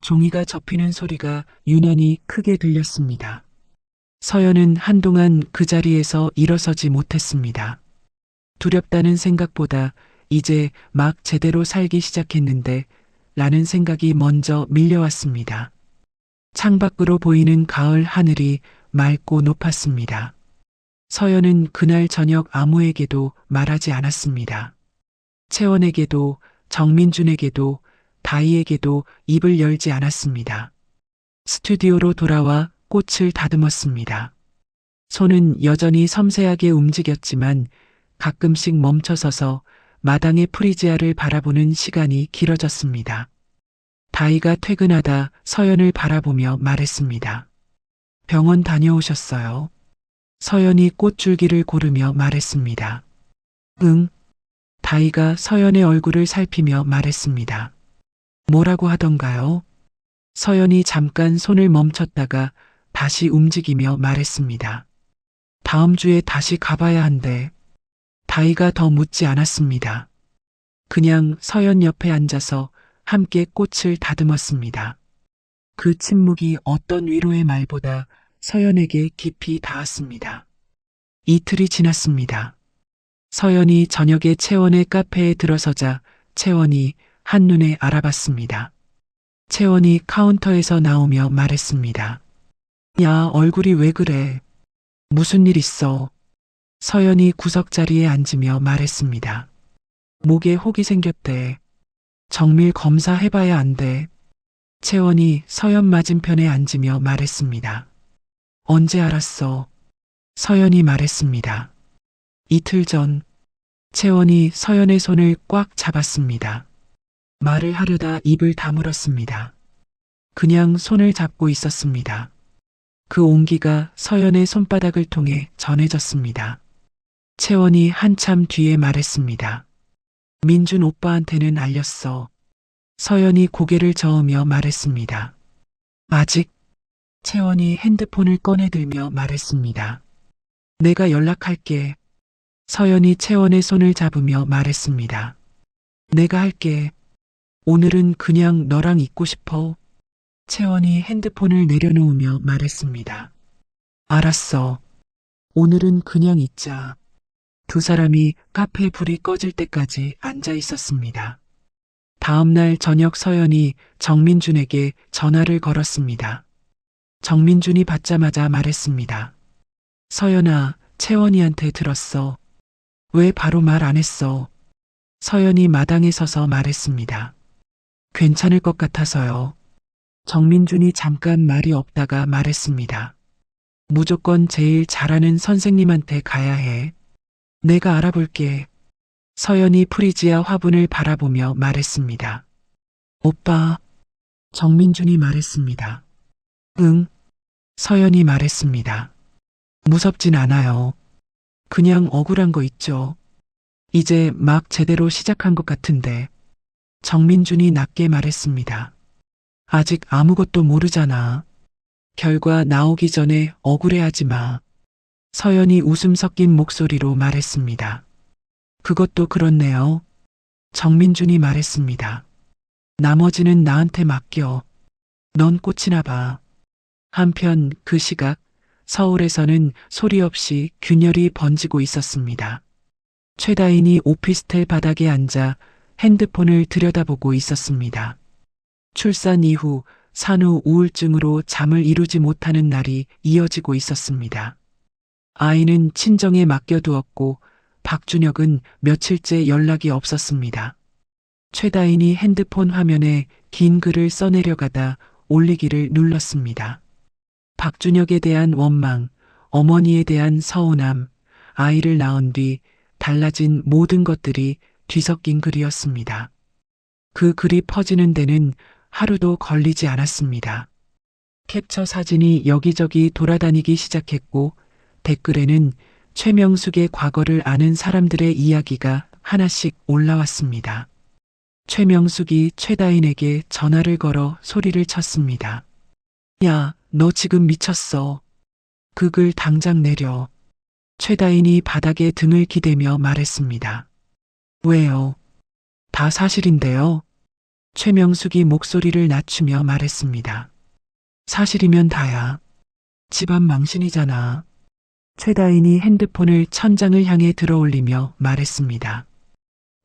종이가 접히는 소리가 유난히 크게 들렸습니다. 서연은 한동안 그 자리에서 일어서지 못했습니다. 두렵다는 생각보다 이제 막 제대로 살기 시작했는데 라는 생각이 먼저 밀려왔습니다. 창밖으로 보이는 가을 하늘이 맑고 높았습니다. 서연은 그날 저녁 아무에게도 말하지 않았습니다. 채원에게도, 정민준에게도, 다희에게도 입을 열지 않았습니다. 스튜디오로 돌아와 꽃을 다듬었습니다. 손은 여전히 섬세하게 움직였지만 가끔씩 멈춰서서 마당의 프리지아를 바라보는 시간이 길어졌습니다. 다희가 퇴근하다 서연을 바라보며 말했습니다. 병원 다녀오셨어요? 서연이 꽃줄기를 고르며 말했습니다. 응. 다희가 서연의 얼굴을 살피며 말했습니다. 뭐라고 하던가요? 서연이 잠깐 손을 멈췄다가 다시 움직이며 말했습니다. 다음 주에 다시 가봐야 한대. 다희가 더 묻지 않았습니다. 그냥 서연 옆에 앉아서 함께 꽃을 다듬었습니다. 그 침묵이 어떤 위로의 말보다 서연에게 깊이 닿았습니다. 이틀이 지났습니다. 서연이 저녁에 채원의 카페에 들어서자 채원이 한눈에 알아봤습니다. 채원이 카운터에서 나오며 말했습니다. 야, 얼굴이 왜 그래? 무슨 일 있어? 서연이 구석자리에 앉으며 말했습니다. 목에 혹이 생겼대. 정밀 검사해봐야 안 돼. 채원이 서연 맞은편에 앉으며 말했습니다. 언제 알았어? 서연이 말했습니다. 이틀 전. 채원이 서연의 손을 꽉 잡았습니다. 말을 하려다 입을 다물었습니다. 그냥 손을 잡고 있었습니다. 그 온기가 서연의 손바닥을 통해 전해졌습니다. 채원이 한참 뒤에 말했습니다. 민준 오빠한테는 알렸어. 서연이 고개를 저으며 말했습니다. 아직? 채원이 핸드폰을 꺼내들며 말했습니다. 내가 연락할게. 서연이 채원의 손을 잡으며 말했습니다. 내가 할게. 오늘은 그냥 너랑 있고 싶어. 채원이 핸드폰을 내려놓으며 말했습니다. 알았어. 오늘은 그냥 있자. 두 사람이 카페 불이 꺼질 때까지 앉아 있었습니다. 다음 날 저녁 서연이 정민준에게 전화를 걸었습니다. 정민준이 받자마자 말했습니다. 서연아, 채원이한테 들었어. 왜 바로 말 안 했어? 서연이 마당에 서서 말했습니다. 괜찮을 것 같아서요. 정민준이 잠깐 말이 없다가 말했습니다. 무조건 제일 잘하는 선생님한테 가야 해. 내가 알아볼게. 서연이 프리지아 화분을 바라보며 말했습니다. 오빠. 정민준이 말했습니다. 응. 서연이 말했습니다. 무섭진 않아요. 그냥 억울한 거 있죠. 이제 막 제대로 시작한 것 같은데. 정민준이 낮게 말했습니다. 아직 아무것도 모르잖아. 결과 나오기 전에 억울해하지 마. 서연이 웃음 섞인 목소리로 말했습니다. 그것도 그렇네요. 정민준이 말했습니다. 나머지는 나한테 맡겨. 넌 꽂히나 봐. 한편 그 시각 서울에서는 소리 없이 균열이 번지고 있었습니다. 최다인이 오피스텔 바닥에 앉아 핸드폰을 들여다보고 있었습니다. 출산 이후 산후 우울증으로 잠을 이루지 못하는 날이 이어지고 있었습니다. 아이는 친정에 맡겨두었고 박준혁은 며칠째 연락이 없었습니다. 최다인이 핸드폰 화면에 긴 글을 써내려가다 올리기를 눌렀습니다. 박준혁에 대한 원망, 어머니에 대한 서운함, 아이를 낳은 뒤 달라진 모든 것들이 뒤섞인 글이었습니다. 그 글이 퍼지는 데는 하루도 걸리지 않았습니다. 캡처 사진이 여기저기 돌아다니기 시작했고 댓글에는 최명숙의 과거를 아는 사람들의 이야기가 하나씩 올라왔습니다. 최명숙이 최다인에게 전화를 걸어 소리를 쳤습니다. 야, 너 지금 미쳤어. 그 글 당장 내려. 최다인이 바닥에 등을 기대며 말했습니다. 왜요? 다 사실인데요. 최명숙이 목소리를 낮추며 말했습니다. 사실이면 다야. 집안 망신이잖아. 최다인이 핸드폰을 천장을 향해 들어올리며 말했습니다.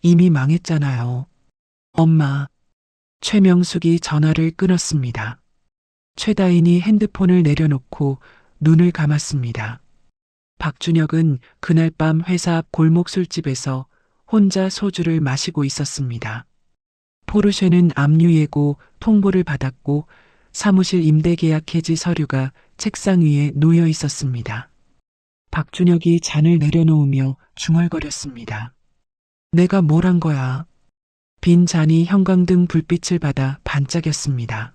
이미 망했잖아요. 엄마. 최명숙이 전화를 끊었습니다. 최다인이 핸드폰을 내려놓고 눈을 감았습니다. 박준혁은 그날 밤 회사 앞 골목 술집에서 혼자 소주를 마시고 있었습니다. 포르쉐는 압류예고 통보를 받았고 사무실 임대 계약 해지 서류가 책상 위에 놓여 있었습니다. 박준혁이 잔을 내려놓으며 중얼거렸습니다. 내가 뭘 한 거야? 빈 잔이 형광등 불빛을 받아 반짝였습니다.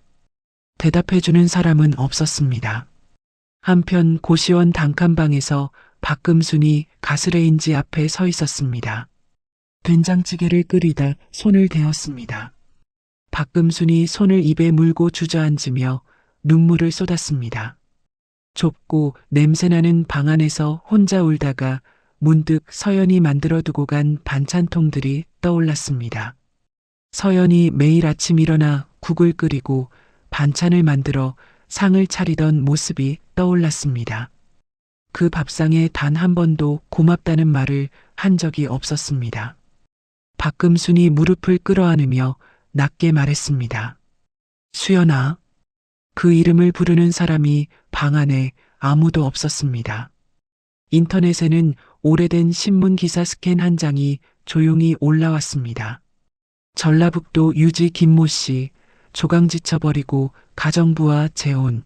대답해주는 사람은 없었습니다. 한편 고시원 단칸방에서 박금순이 가스레인지 앞에 서 있었습니다. 된장찌개를 끓이다 손을 대었습니다. 박금순이 손을 입에 물고 주저앉으며 눈물을 쏟았습니다. 좁고 냄새나는 방 안에서 혼자 울다가 문득 서연이 만들어두고 간 반찬통들이 떠올랐습니다. 서연이 매일 아침 일어나 국을 끓이고 반찬을 만들어 상을 차리던 모습이 떠올랐습니다. 그 밥상에 단 한 번도 고맙다는 말을 한 적이 없었습니다. 박금순이 무릎을 끌어안으며 낮게 말했습니다. 수연아. 그 이름을 부르는 사람이 방 안에 아무도 없었습니다. 인터넷에는 오래된 신문 기사 스캔 한 장이 조용히 올라왔습니다. 전라북도 유지 김모 씨, 조강 지쳐버리고 가정부와 재혼,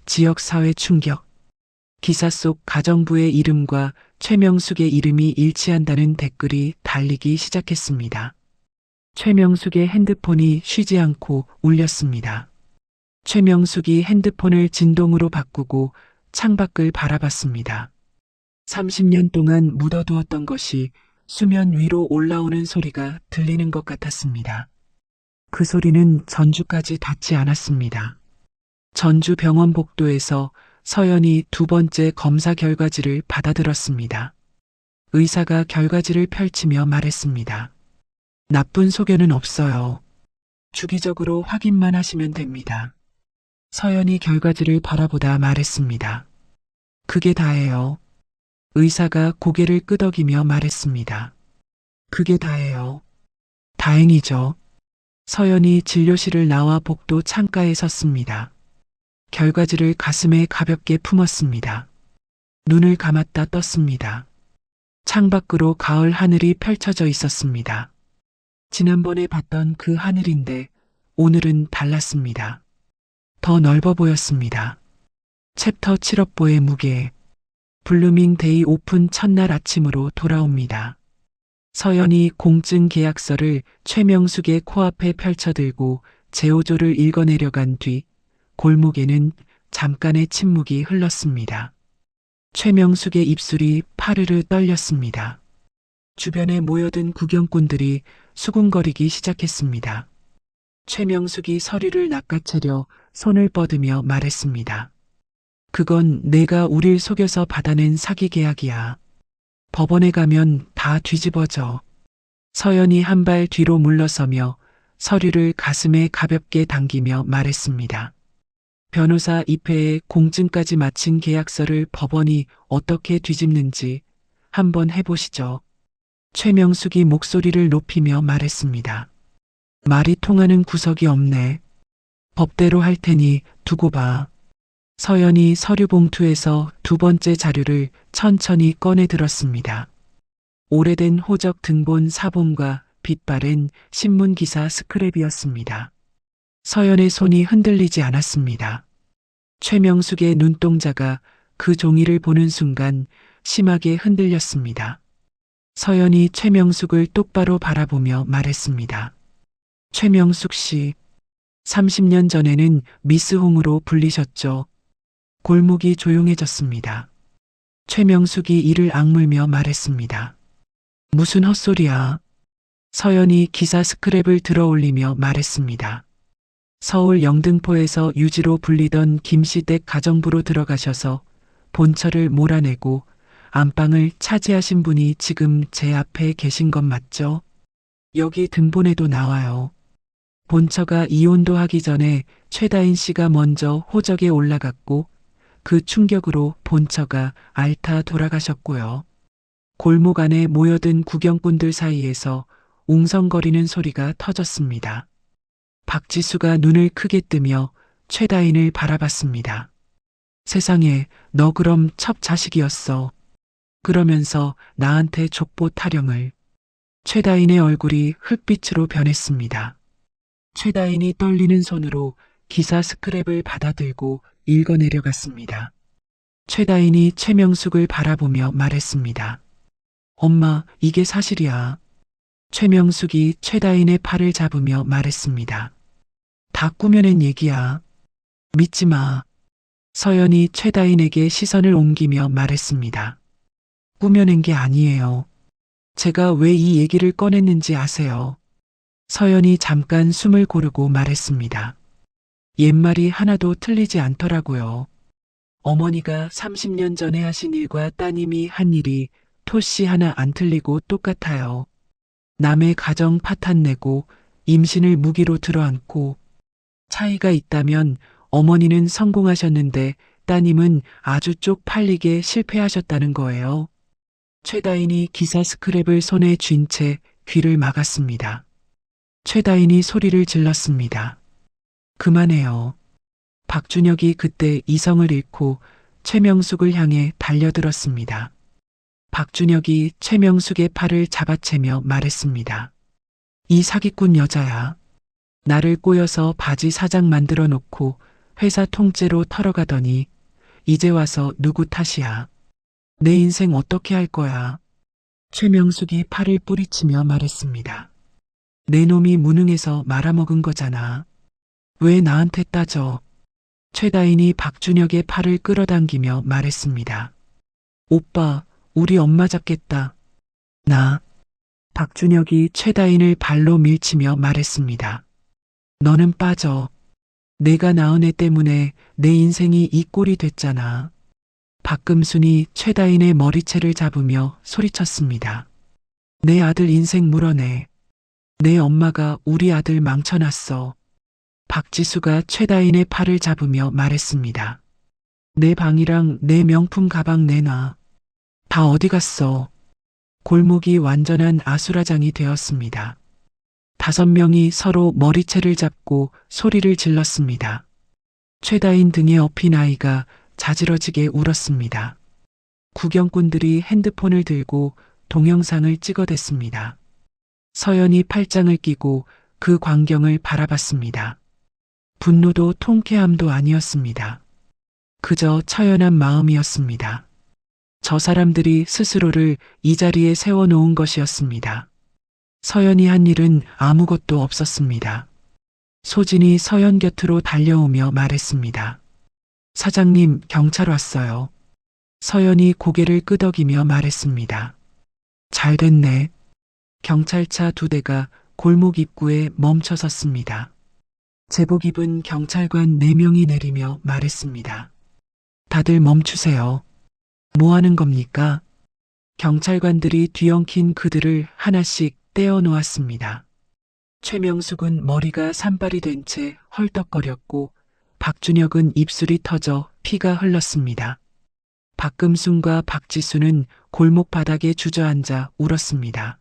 지역사회 충격. 기사 속 가정부의 이름과 최명숙의 이름이 일치한다는 댓글이 달리기 시작했습니다. 최명숙의 핸드폰이 쉬지 않고 울렸습니다. 최명숙이 핸드폰을 진동으로 바꾸고 창밖을 바라봤습니다. 30년 동안 묻어두었던 것이 수면 위로 올라오는 소리가 들리는 것 같았습니다. 그 소리는 전주까지 닿지 않았습니다. 전주 병원 복도에서 서연이 두 번째 검사 결과지를 받아들었습니다. 의사가 결과지를 펼치며 말했습니다. 나쁜 소견은 없어요. 주기적으로 확인만 하시면 됩니다. 서연이 결과지를 바라보다 말했습니다. 그게 다예요. 의사가 고개를 끄덕이며 말했습니다. 그게 다예요. 다행이죠. 서연이 진료실을 나와 복도 창가에 섰습니다. 결과지를 가슴에 가볍게 품었습니다. 눈을 감았다 떴습니다. 창밖으로 가을 하늘이 펼쳐져 있었습니다. 지난번에 봤던 그 하늘인데 오늘은 달랐습니다. 더 넓어 보였습니다. 챕터 7업보의 무게. 블루밍 데이 오픈 첫날 아침으로 돌아옵니다. 서연이 공증 계약서를 최명숙의 코앞에 펼쳐들고 제오조를 읽어내려간 뒤 골목에는 잠깐의 침묵이 흘렀습니다. 최명숙의 입술이 파르르 떨렸습니다. 주변에 모여든 구경꾼들이 수군거리기 시작했습니다. 최명숙이 서류를 낚아채려 손을 뻗으며 말했습니다. 그건 내가 우릴 속여서 받아낸 사기 계약이야. 법원에 가면 다 뒤집어져. 서연이 한 발 뒤로 물러서며 서류를 가슴에 가볍게 당기며 말했습니다. 변호사 입회에 공증까지 마친 계약서를 법원이 어떻게 뒤집는지 한번 해보시죠. 최명숙이 목소리를 높이며 말했습니다. 말이 통하는 구석이 없네. 법대로 할 테니 두고 봐. 서연이 서류 봉투에서 두 번째 자료를 천천히 꺼내 들었습니다. 오래된 호적 등본 사본과 빛바랜 신문기사 스크랩이었습니다. 서연의 손이 흔들리지 않았습니다. 최명숙의 눈동자가 그 종이를 보는 순간 심하게 흔들렸습니다. 서연이 최명숙을 똑바로 바라보며 말했습니다. 최명숙 씨, 30년 전에는 미스홍으로 불리셨죠. 골목이 조용해졌습니다. 최명숙이 이를 악물며 말했습니다. 무슨 헛소리야. 서연이 기사 스크랩을 들어 올리며 말했습니다. 서울 영등포에서 유지로 불리던 김씨댁 가정부로 들어가셔서 본처를 몰아내고 안방을 차지하신 분이 지금 제 앞에 계신 것 맞죠? 여기 등본에도 나와요. 본처가 이혼도 하기 전에 최다인 씨가 먼저 호적에 올라갔고 그 충격으로 본처가 앓다 돌아가셨고요. 골목 안에 모여든 구경꾼들 사이에서 웅성거리는 소리가 터졌습니다. 박지수가 눈을 크게 뜨며 최다인을 바라봤습니다. 세상에, 너 그럼 첩 자식이었어. 그러면서 나한테 족보 타령을. 최다인의 얼굴이 흙빛으로 변했습니다. 최다인이 떨리는 손으로 기사 스크랩을 받아들고 읽어내려갔습니다. 최다인이 최명숙을 바라보며 말했습니다. 엄마, 이게 사실이야. 최명숙이 최다인의 팔을 잡으며 말했습니다. 다 꾸며낸 얘기야. 믿지 마. 서연이 최다인에게 시선을 옮기며 말했습니다. 꾸며낸 게 아니에요. 제가 왜 이 얘기를 꺼냈는지 아세요? 서연이 잠깐 숨을 고르고 말했습니다. 옛말이 하나도 틀리지 않더라고요. 어머니가 30년 전에 하신 일과 따님이 한 일이 토씨 하나 안 틀리고 똑같아요. 남의 가정 파탄내고 임신을 무기로 들어안고 차이가 있다면 어머니는 성공하셨는데 따님은 아주 쪽팔리게 실패하셨다는 거예요. 최다인이 기사 스크랩을 손에 쥔 채 귀를 막았습니다. 최다인이 소리를 질렀습니다. 그만해요. 박준혁이 그때 이성을 잃고 최명숙을 향해 달려들었습니다. 박준혁이 최명숙의 팔을 잡아채며 말했습니다. 이 사기꾼 여자야. 나를 꼬여서 바지 사장 만들어 놓고 회사 통째로 털어가더니 이제 와서 누구 탓이야. 내 인생 어떻게 할 거야. 최명숙이 팔을 뿌리치며 말했습니다. 내 놈이 무능해서 말아먹은 거잖아. 왜 나한테 따져. 최다인이 박준혁의 팔을 끌어당기며 말했습니다. 오빠, 우리 엄마 잡겠다. 나. 박준혁이 최다인을 발로 밀치며 말했습니다. 너는 빠져. 내가 낳은 애 때문에 내 인생이 이 꼴이 됐잖아. 박금순이 최다인의 머리채를 잡으며 소리쳤습니다. 내 아들 인생 물어내. 내 엄마가 우리 아들 망쳐놨어. 박지수가 최다인의 팔을 잡으며 말했습니다. 내 방이랑 내 명품 가방 내놔. 다 어디 갔어? 골목이 완전한 아수라장이 되었습니다. 5명이 서로 머리채를 잡고 소리를 질렀습니다. 최다인 등에 업힌 아이가 자지러지게 울었습니다. 구경꾼들이 핸드폰을 들고 동영상을 찍어댔습니다. 서연이 팔짱을 끼고 그 광경을 바라봤습니다. 분노도 통쾌함도 아니었습니다. 그저 처연한 마음이었습니다. 저 사람들이 스스로를 이 자리에 세워놓은 것이었습니다. 서연이 한 일은 아무것도 없었습니다. 소진이 서연 곁으로 달려오며 말했습니다. 사장님, 경찰 왔어요. 서연이 고개를 끄덕이며 말했습니다. 잘 됐네. 경찰차 2대가 골목 입구에 멈춰 섰습니다. 제복 입은 경찰관 4명이 내리며 말했습니다. 다들 멈추세요. 뭐 하는 겁니까? 경찰관들이 뒤엉킨 그들을 하나씩 떼어 놓았습니다. 최명숙은 머리가 산발이 된 채 헐떡거렸고 박준혁은 입술이 터져 피가 흘렀습니다. 박금순과 박지수는 골목 바닥에 주저앉아 울었습니다.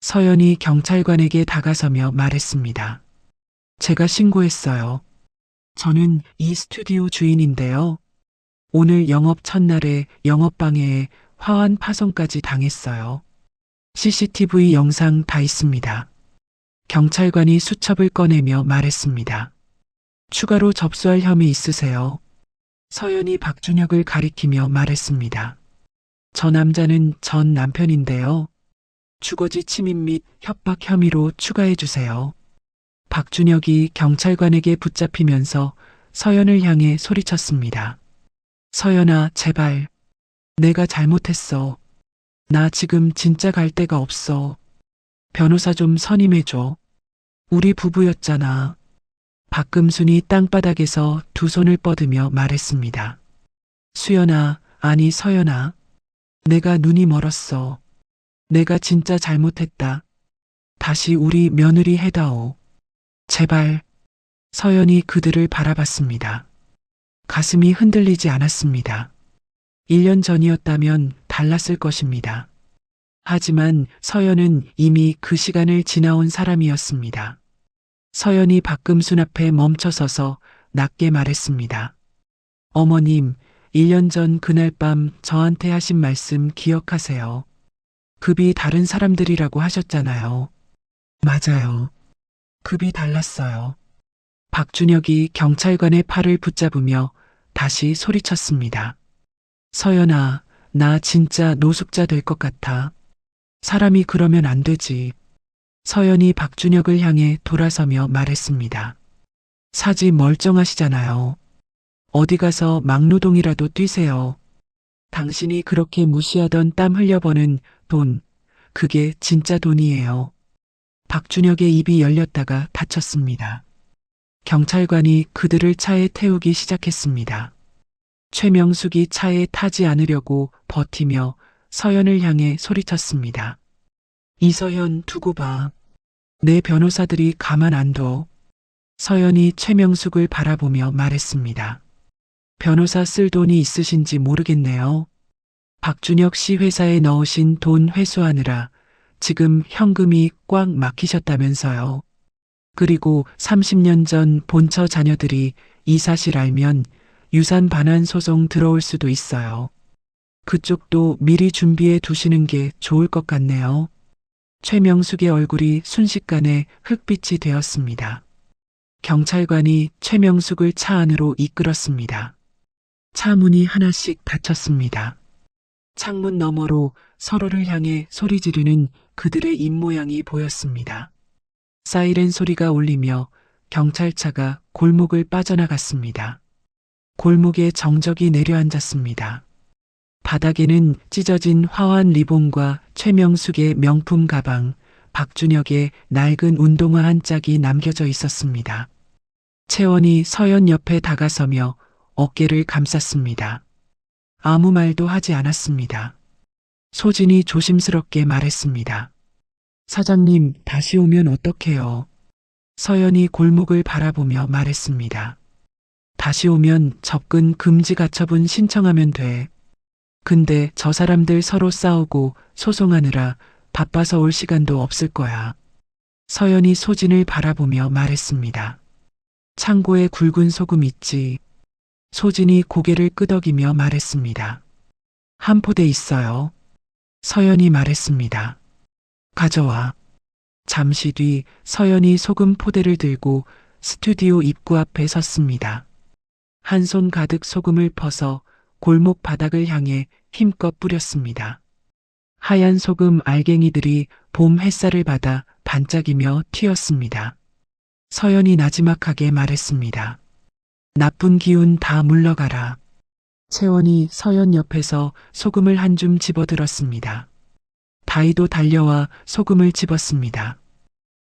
서연이 경찰관에게 다가서며 말했습니다. 제가 신고했어요. 저는 이 스튜디오 주인인데요. 오늘 영업 첫날에 영업방해에 화환 파손까지 당했어요. CCTV 영상 다 있습니다. 경찰관이 수첩을 꺼내며 말했습니다. 추가로 접수할 혐의 있으세요? 서연이 박준혁을 가리키며 말했습니다. 저 남자는 전 남편인데요. 주거지 침입 및 협박 혐의로 추가해 주세요. 박준혁이 경찰관에게 붙잡히면서 서연을 향해 소리쳤습니다. 서연아, 제발. 내가 잘못했어. 나 지금 진짜 갈 데가 없어. 변호사 좀 선임해줘. 우리 부부였잖아. 박금순이 땅바닥에서 2 손을 뻗으며 말했습니다. 수연아, 아니 서연아. 내가 눈이 멀었어. 내가 진짜 잘못했다. 다시 우리 며느리 해다오. 제발. 서연이 그들을 바라봤습니다. 가슴이 흔들리지 않았습니다. 1년 전이었다면 달랐을 것입니다. 하지만 서연은 이미 그 시간을 지나온 사람이었습니다. 서연이 박금순 앞에 멈춰서서 낮게 말했습니다. 어머님, 1년 전 그날 밤 저한테 하신 말씀 기억하세요? 급이 다른 사람들이라고 하셨잖아요. 맞아요. 급이 달랐어요. 박준혁이 경찰관의 팔을 붙잡으며 다시 소리쳤습니다. 서연아, 나 진짜 노숙자 될 것 같아. 사람이 그러면 안 되지. 서연이 박준혁을 향해 돌아서며 말했습니다. 사지 멀쩡하시잖아요. 어디 가서 막노동이라도 뛰세요. 당신이 그렇게 무시하던 땀 흘려버는 돈, 그게 진짜 돈이에요. 박준혁의 입이 열렸다가 닫혔습니다. 경찰관이 그들을 차에 태우기 시작했습니다. 최명숙이 차에 타지 않으려고 버티며 서연을 향해 소리쳤습니다. 이서연 두고 봐. 내 변호사들이 가만 안 둬. 서연이 최명숙을 바라보며 말했습니다. 변호사 쓸 돈이 있으신지 모르겠네요. 박준혁 씨 회사에 넣으신 돈 회수하느라 지금 현금이 꽉 막히셨다면서요. 그리고 30년 전 본처 자녀들이 이 사실 알면 유산 반환 소송 들어올 수도 있어요. 그쪽도 미리 준비해 두시는 게 좋을 것 같네요. 최명숙의 얼굴이 순식간에 흑빛이 되었습니다. 경찰관이 최명숙을 차 안으로 이끌었습니다. 차 문이 하나씩 닫혔습니다. 창문 너머로 서로를 향해 소리 지르는 그들의 입모양이 보였습니다. 사이렌 소리가 울리며 경찰차가 골목을 빠져나갔습니다. 골목에 정적이 내려앉았습니다. 바닥에는 찢어진 화환 리본과 최명숙의 명품 가방, 박준혁의 낡은 운동화 한 짝이 남겨져 있었습니다. 채원이 서연 옆에 다가서며 어깨를 감쌌습니다. 아무 말도 하지 않았습니다. 소진이 조심스럽게 말했습니다. 사장님, 다시 오면 어떡해요? 서연이 골목을 바라보며 말했습니다. 다시 오면 접근 금지 가처분 신청하면 돼. 근데 저 사람들 서로 싸우고 소송하느라 바빠서 올 시간도 없을 거야. 서연이 소진을 바라보며 말했습니다. 창고에 굵은 소금 있지. 소진이 고개를 끄덕이며 말했습니다. 한 포대 있어요. 서연이 말했습니다. 가져와. 잠시 뒤 서연이 소금 포대를 들고 스튜디오 입구 앞에 섰습니다. 한 손 가득 소금을 퍼서 골목 바닥을 향해 힘껏 뿌렸습니다. 하얀 소금 알갱이들이 봄 햇살을 받아 반짝이며 튀었습니다. 서연이 나지막하게 말했습니다. 나쁜 기운 다 물러가라. 채원이 서연 옆에서 소금을 한 줌 집어들었습니다. 다이도 달려와 소금을 집었습니다.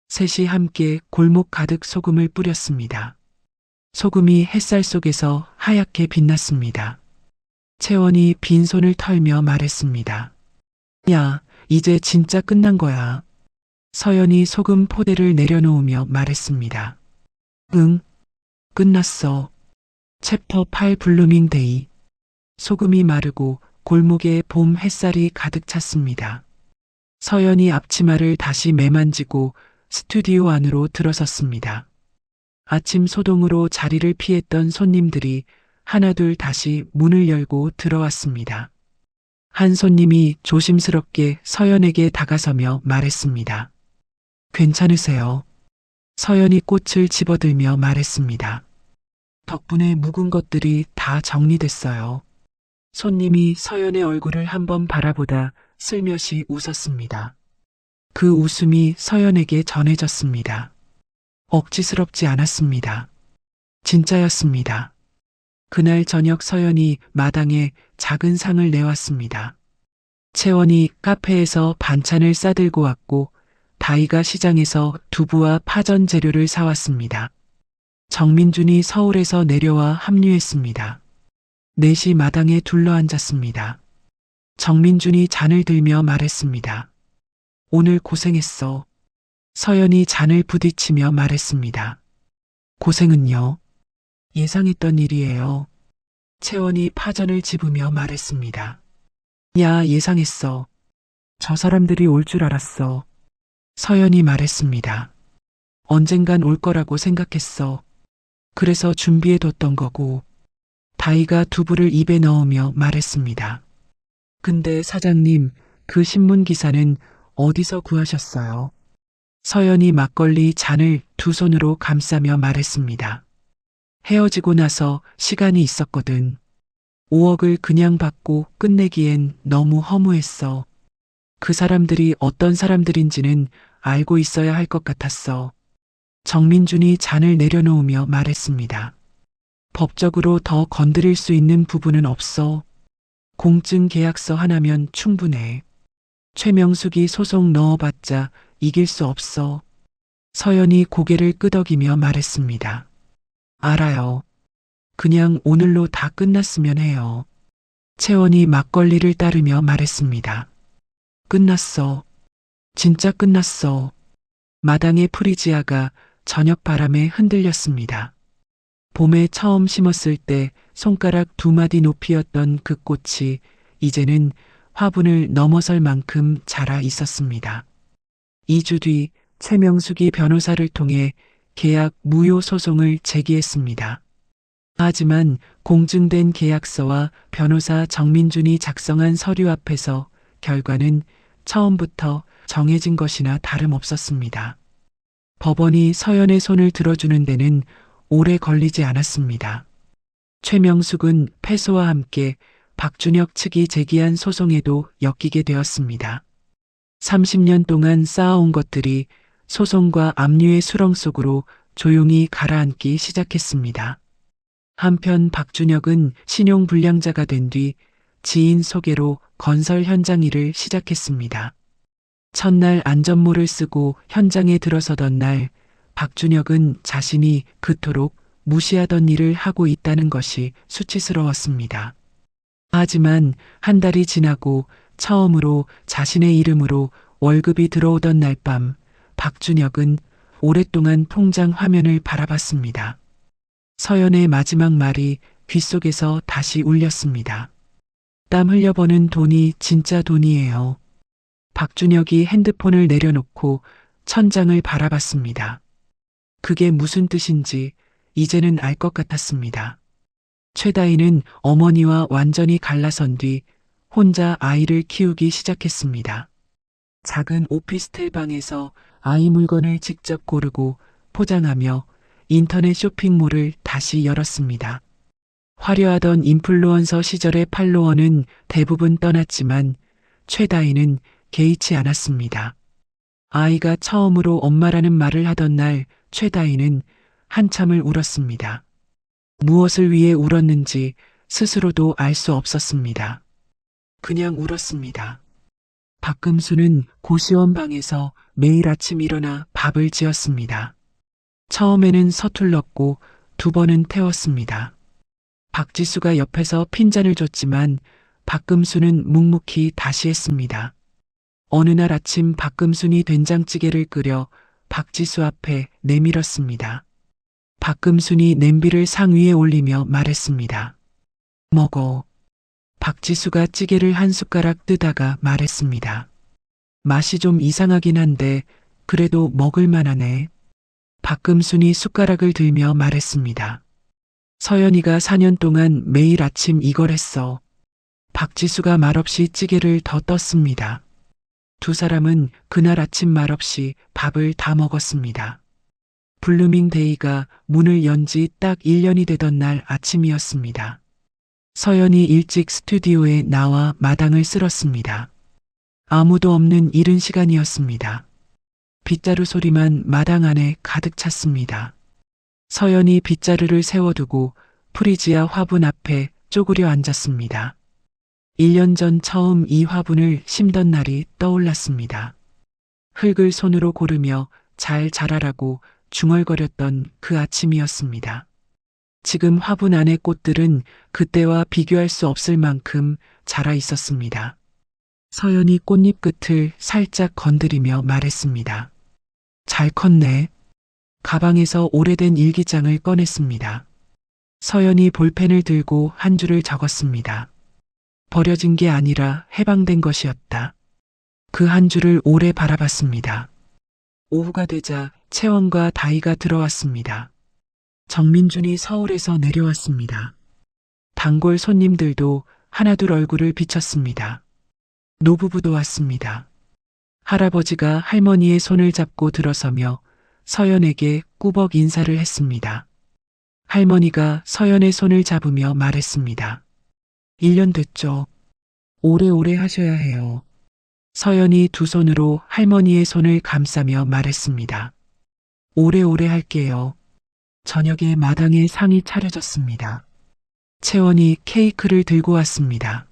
셋이 함께 골목 가득 소금을 뿌렸습니다. 소금이 햇살 속에서 하얗게 빛났습니다. 채원이 빈손을 털며 말했습니다. 야, 이제 진짜 끝난 거야. 서연이 소금 포대를 내려놓으며 말했습니다. 응, 끝났어. 챕터 8 블루밍 데이. 소금이 마르고 골목에 봄 햇살이 가득 찼습니다. 서연이 앞치마를 다시 매만지고 스튜디오 안으로 들어섰습니다. 아침 소동으로 자리를 피했던 손님들이 하나둘 다시 문을 열고 들어왔습니다. 한 손님이 조심스럽게 서연에게 다가서며 말했습니다. 괜찮으세요? 서연이 꽃을 집어들며 말했습니다. 덕분에 묵은 것들이 다 정리됐어요. 손님이 서연의 얼굴을 한번 바라보다 슬며시 웃었습니다. 그 웃음이 서연에게 전해졌습니다. 억지스럽지 않았습니다. 진짜였습니다. 그날 저녁 서연이 마당에 작은 상을 내왔습니다. 채원이 카페에서 반찬을 싸들고 왔고 다이가 시장에서 두부와 파전 재료를 사왔습니다. 정민준이 서울에서 내려와 합류했습니다. 넷이 마당에 둘러앉았습니다. 정민준이 잔을 들며 말했습니다. 오늘 고생했어. 서연이 잔을 부딪히며 말했습니다. 고생은요? 예상했던 일이에요. 채원이 파전을 집으며 말했습니다. 야, 예상했어. 저 사람들이 올 줄 알았어. 서연이 말했습니다. 언젠간 올 거라고 생각했어. 그래서 준비해뒀던 거고. 다희가 두부를 입에 넣으며 말했습니다. 근데 사장님, 그 신문 기사는 어디서 구하셨어요? 서연이 막걸리 잔을 두 손으로 감싸며 말했습니다. 헤어지고 나서 시간이 있었거든. 5억을 그냥 받고 끝내기엔 너무 허무했어. 그 사람들이 어떤 사람들인지는 알고 있어야 할 것 같았어. 정민준이 잔을 내려놓으며 말했습니다. 법적으로 더 건드릴 수 있는 부분은 없어. 공증 계약서 하나면 충분해. 최명숙이 소송 넣어봤자 이길 수 없어. 서연이 고개를 끄덕이며 말했습니다. 알아요. 그냥 오늘로 다 끝났으면 해요. 채원이 막걸리를 따르며 말했습니다. 끝났어. 진짜 끝났어. 마당의 프리지아가 저녁 바람에 흔들렸습니다. 봄에 처음 심었을 때 손가락 두 마디 높이였던 그 꽃이 이제는 화분을 넘어설 만큼 자라 있었습니다. 2주 뒤 최명숙이 변호사를 통해 계약 무효 소송을 제기했습니다. 하지만 공증된 계약서와 변호사 정민준이 작성한 서류 앞에서 결과는 처음부터 정해진 것이나 다름없었습니다. 법원이 서연의 손을 들어주는 데는 오래 걸리지 않았습니다. 최명숙은 패소와 함께 박준혁 측이 제기한 소송에도 엮이게 되었습니다. 30년 동안 쌓아온 것들이 소송과 압류의 수렁 속으로 조용히 가라앉기 시작했습니다. 한편 박준혁은 신용불량자가 된 뒤 지인 소개로 건설 현장 일을 시작했습니다. 첫날 안전모를 쓰고 현장에 들어서던 날 박준혁은 자신이 그토록 무시하던 일을 하고 있다는 것이 수치스러웠습니다. 하지만 한 달이 지나고 처음으로 자신의 이름으로 월급이 들어오던 날 밤 박준혁은 오랫동안 통장 화면을 바라봤습니다. 서연의 마지막 말이 귓속에서 다시 울렸습니다. 땀 흘려버는 돈이 진짜 돈이에요. 박준혁이 핸드폰을 내려놓고 천장을 바라봤습니다. 그게 무슨 뜻인지 이제는 알 것 같았습니다. 최다희는 어머니와 완전히 갈라선 뒤 혼자 아이를 키우기 시작했습니다. 작은 오피스텔 방에서 아이 물건을 직접 고르고 포장하며 인터넷 쇼핑몰을 다시 열었습니다. 화려하던 인플루언서 시절의 팔로워는 대부분 떠났지만 최다희는 개의치 않았습니다. 아이가 처음으로 엄마라는 말을 하던 날 최다희는 한참을 울었습니다. 무엇을 위해 울었는지 스스로도 알 수 없었습니다. 그냥 울었습니다. 박금수는 고시원 방에서 매일 아침 일어나 밥을 지었습니다. 처음에는 서툴렀고 두 번은 태웠습니다. 박지수가 옆에서 핀잔을 줬지만 박금수는 묵묵히 다시 했습니다. 어느 날 아침 박금순이 된장찌개를 끓여 박지수 앞에 내밀었습니다. 박금순이 냄비를 상 위에 올리며 말했습니다. 먹어. 박지수가 찌개를 한 숟가락 뜨다가 말했습니다. 맛이 좀 이상하긴 한데 그래도 먹을 만하네. 박금순이 숟가락을 들며 말했습니다. 서연이가 4년 동안 매일 아침 이걸 했어. 박지수가 말없이 찌개를 더 떴습니다. 두 사람은 그날 아침 말없이 밥을 다 먹었습니다. 블루밍 데이가 문을 연 지 딱 1년이 되던 날 아침이었습니다. 서연이 일찍 스튜디오에 나와 마당을 쓸었습니다. 아무도 없는 이른 시간이었습니다. 빗자루 소리만 마당 안에 가득 찼습니다. 서연이 빗자루를 세워두고 프리지아 화분 앞에 쪼그려 앉았습니다. 1년 전 처음 이 화분을 심던 날이 떠올랐습니다. 흙을 손으로 고르며 잘 자라라고 중얼거렸던 그 아침이었습니다. 지금 화분 안의 꽃들은 그때와 비교할 수 없을 만큼 자라 있었습니다. 서연이 꽃잎 끝을 살짝 건드리며 말했습니다. 잘 컸네. 가방에서 오래된 일기장을 꺼냈습니다. 서연이 볼펜을 들고 한 줄을 적었습니다. 버려진 게 아니라 해방된 것이었다. 그 한 줄을 오래 바라봤습니다. 오후가 되자 채원과 다희가 들어왔습니다. 정민준이 서울에서 내려왔습니다. 단골 손님들도 하나둘 얼굴을 비쳤습니다. 노부부도 왔습니다. 할아버지가 할머니의 손을 잡고 들어서며 서연에게 꾸벅 인사를 했습니다. 할머니가 서연의 손을 잡으며 말했습니다. 1년 됐죠. 오래오래 하셔야 해요. 서연이 두 손으로 할머니의 손을 감싸며 말했습니다. 오래오래 할게요. 저녁에 마당에 상이 차려졌습니다. 채원이 케이크를 들고 왔습니다.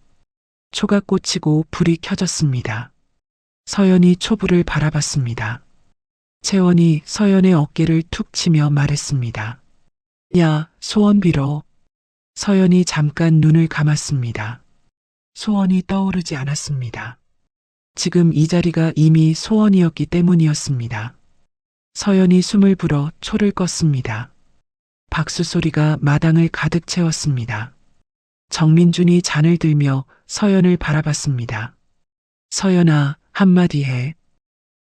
초가 꽂히고 불이 켜졌습니다. 서연이 초불을 바라봤습니다. 채원이 서연의 어깨를 툭 치며 말했습니다. 야, 소원 빌어. 서연이 잠깐 눈을 감았습니다. 소원이 떠오르지 않았습니다. 지금 이 자리가 이미 소원이었기 때문이었습니다. 서연이 숨을 불어 초를 껐습니다. 박수 소리가 마당을 가득 채웠습니다. 정민준이 잔을 들며 서연을 바라봤습니다. 서연아, 한마디 해.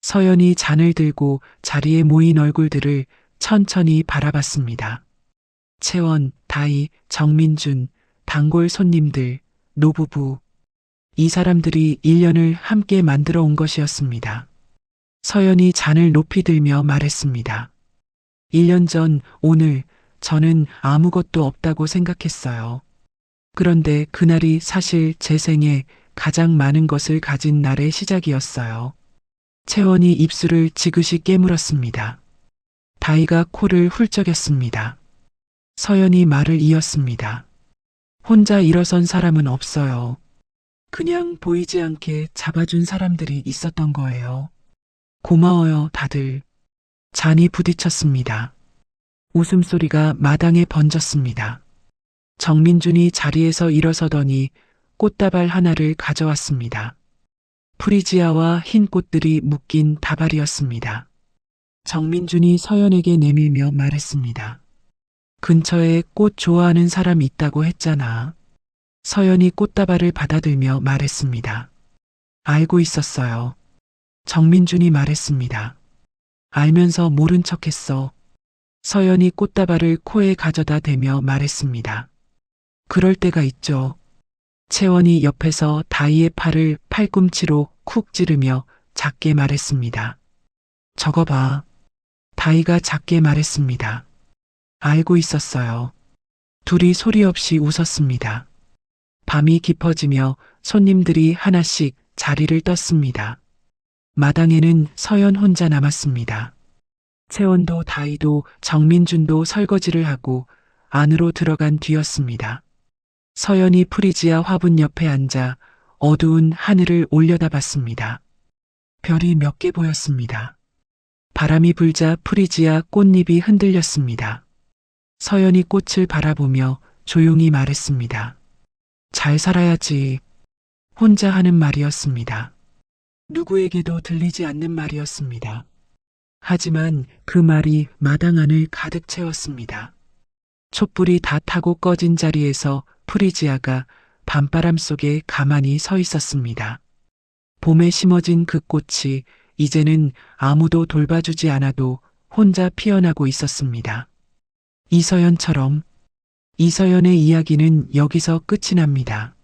서연이 잔을 들고 자리에 모인 얼굴들을 천천히 바라봤습니다. 채원, 다희, 정민준, 단골 손님들, 노부부. 이 사람들이 1년을 함께 만들어 온 것이었습니다. 서연이 잔을 높이 들며 말했습니다. 1년 전 오늘 저는 아무것도 없다고 생각했어요. 그런데 그날이 사실 제 생에 가장 많은 것을 가진 날의 시작이었어요. 채원이 입술을 지그시 깨물었습니다. 다희가 코를 훌쩍였습니다. 서연이 말을 이었습니다. 혼자 일어선 사람은 없어요. 그냥 보이지 않게 잡아준 사람들이 있었던 거예요. 고마워요, 다들. 잔이 부딪혔습니다. 웃음소리가 마당에 번졌습니다. 정민준이 자리에서 일어서더니 꽃다발 하나를 가져왔습니다. 프리지아와 흰 꽃들이 묶인 다발이었습니다. 정민준이 서연에게 내밀며 말했습니다. 근처에 꽃 좋아하는 사람 있다고 했잖아. 서연이 꽃다발을 받아들며 말했습니다. 알고 있었어요. 정민준이 말했습니다. 알면서 모른 척했어. 서연이 꽃다발을 코에 가져다 대며 말했습니다. 그럴 때가 있죠. 채원이 옆에서 다희의 팔을 팔꿈치로 쿡 찌르며 작게 말했습니다. 저거 봐. 다희가 작게 말했습니다. 알고 있었어요. 둘이 소리 없이 웃었습니다. 밤이 깊어지며 손님들이 하나씩 자리를 떴습니다. 마당에는 서연 혼자 남았습니다. 채원도 다희도 정민준도 설거지를 하고 안으로 들어간 뒤였습니다. 서연이 프리지아 화분 옆에 앉아 어두운 하늘을 올려다봤습니다. 별이 몇 개 보였습니다. 바람이 불자 프리지아 꽃잎이 흔들렸습니다. 서연이 꽃을 바라보며 조용히 말했습니다. 잘 살아야지. 혼자 하는 말이었습니다. 누구에게도 들리지 않는 말이었습니다. 하지만 그 말이 마당 안을 가득 채웠습니다. 촛불이 다 타고 꺼진 자리에서 프리지아가 밤바람 속에 가만히 서 있었습니다. 봄에 심어진 그 꽃이 이제는 아무도 돌봐주지 않아도 혼자 피어나고 있었습니다. 이서연처럼. 이서연의 이야기는 여기서 끝이 납니다.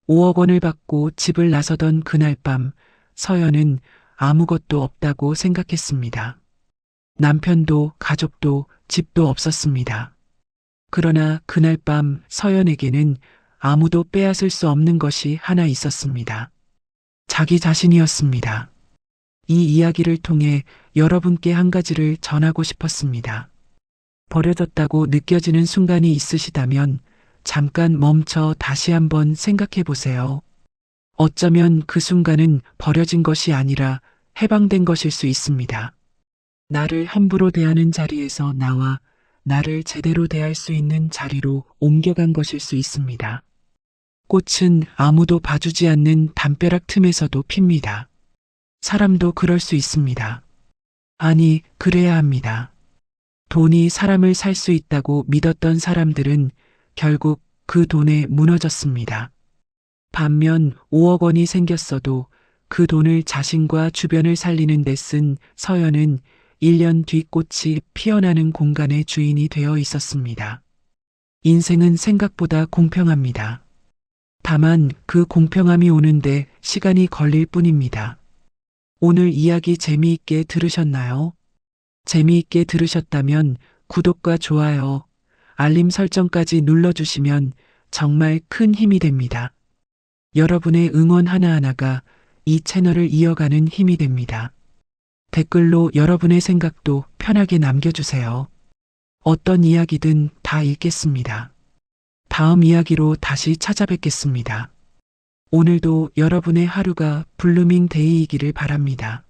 5억 원을 받고 집을 나서던 그날 밤 서연은 아무것도 없다고 생각했습니다. 남편도 가족도 집도 없었습니다. 그러나 그날 밤 서연에게는 아무도 빼앗을 수 없는 것이 하나 있었습니다. 자기 자신이었습니다. 이 이야기를 통해 여러분께 한 가지를 전하고 싶었습니다. 버려졌다고 느껴지는 순간이 있으시다면 잠깐 멈춰 다시 한번 생각해 보세요. 어쩌면 그 순간은 버려진 것이 아니라 해방된 것일 수 있습니다. 나를 함부로 대하는 자리에서 나와 나를 제대로 대할 수 있는 자리로 옮겨간 것일 수 있습니다. 꽃은 아무도 봐주지 않는 담벼락 틈에서도 핍니다. 사람도 그럴 수 있습니다. 아니, 그래야 합니다. 돈이 사람을 살 수 있다고 믿었던 사람들은 결국 그 돈에 무너졌습니다. 반면 5억 원이 생겼어도 그 돈을 자신과 주변을 살리는 데 쓴 서연은 1년 뒤 꽃이 피어나는 공간의 주인이 되어 있었습니다. 인생은 생각보다 공평합니다. 다만 그 공평함이 오는데 시간이 걸릴 뿐입니다. 오늘 이야기 재미있게 들으셨나요? 재미있게 들으셨다면 구독과 좋아요, 알림 설정까지 눌러주시면 정말 큰 힘이 됩니다. 여러분의 응원 하나하나가 이 채널을 이어가는 힘이 됩니다. 댓글로 여러분의 생각도 편하게 남겨주세요. 어떤 이야기든 다 읽겠습니다. 다음 이야기로 다시 찾아뵙겠습니다. 오늘도 여러분의 하루가 블루밍 데이이기를 바랍니다.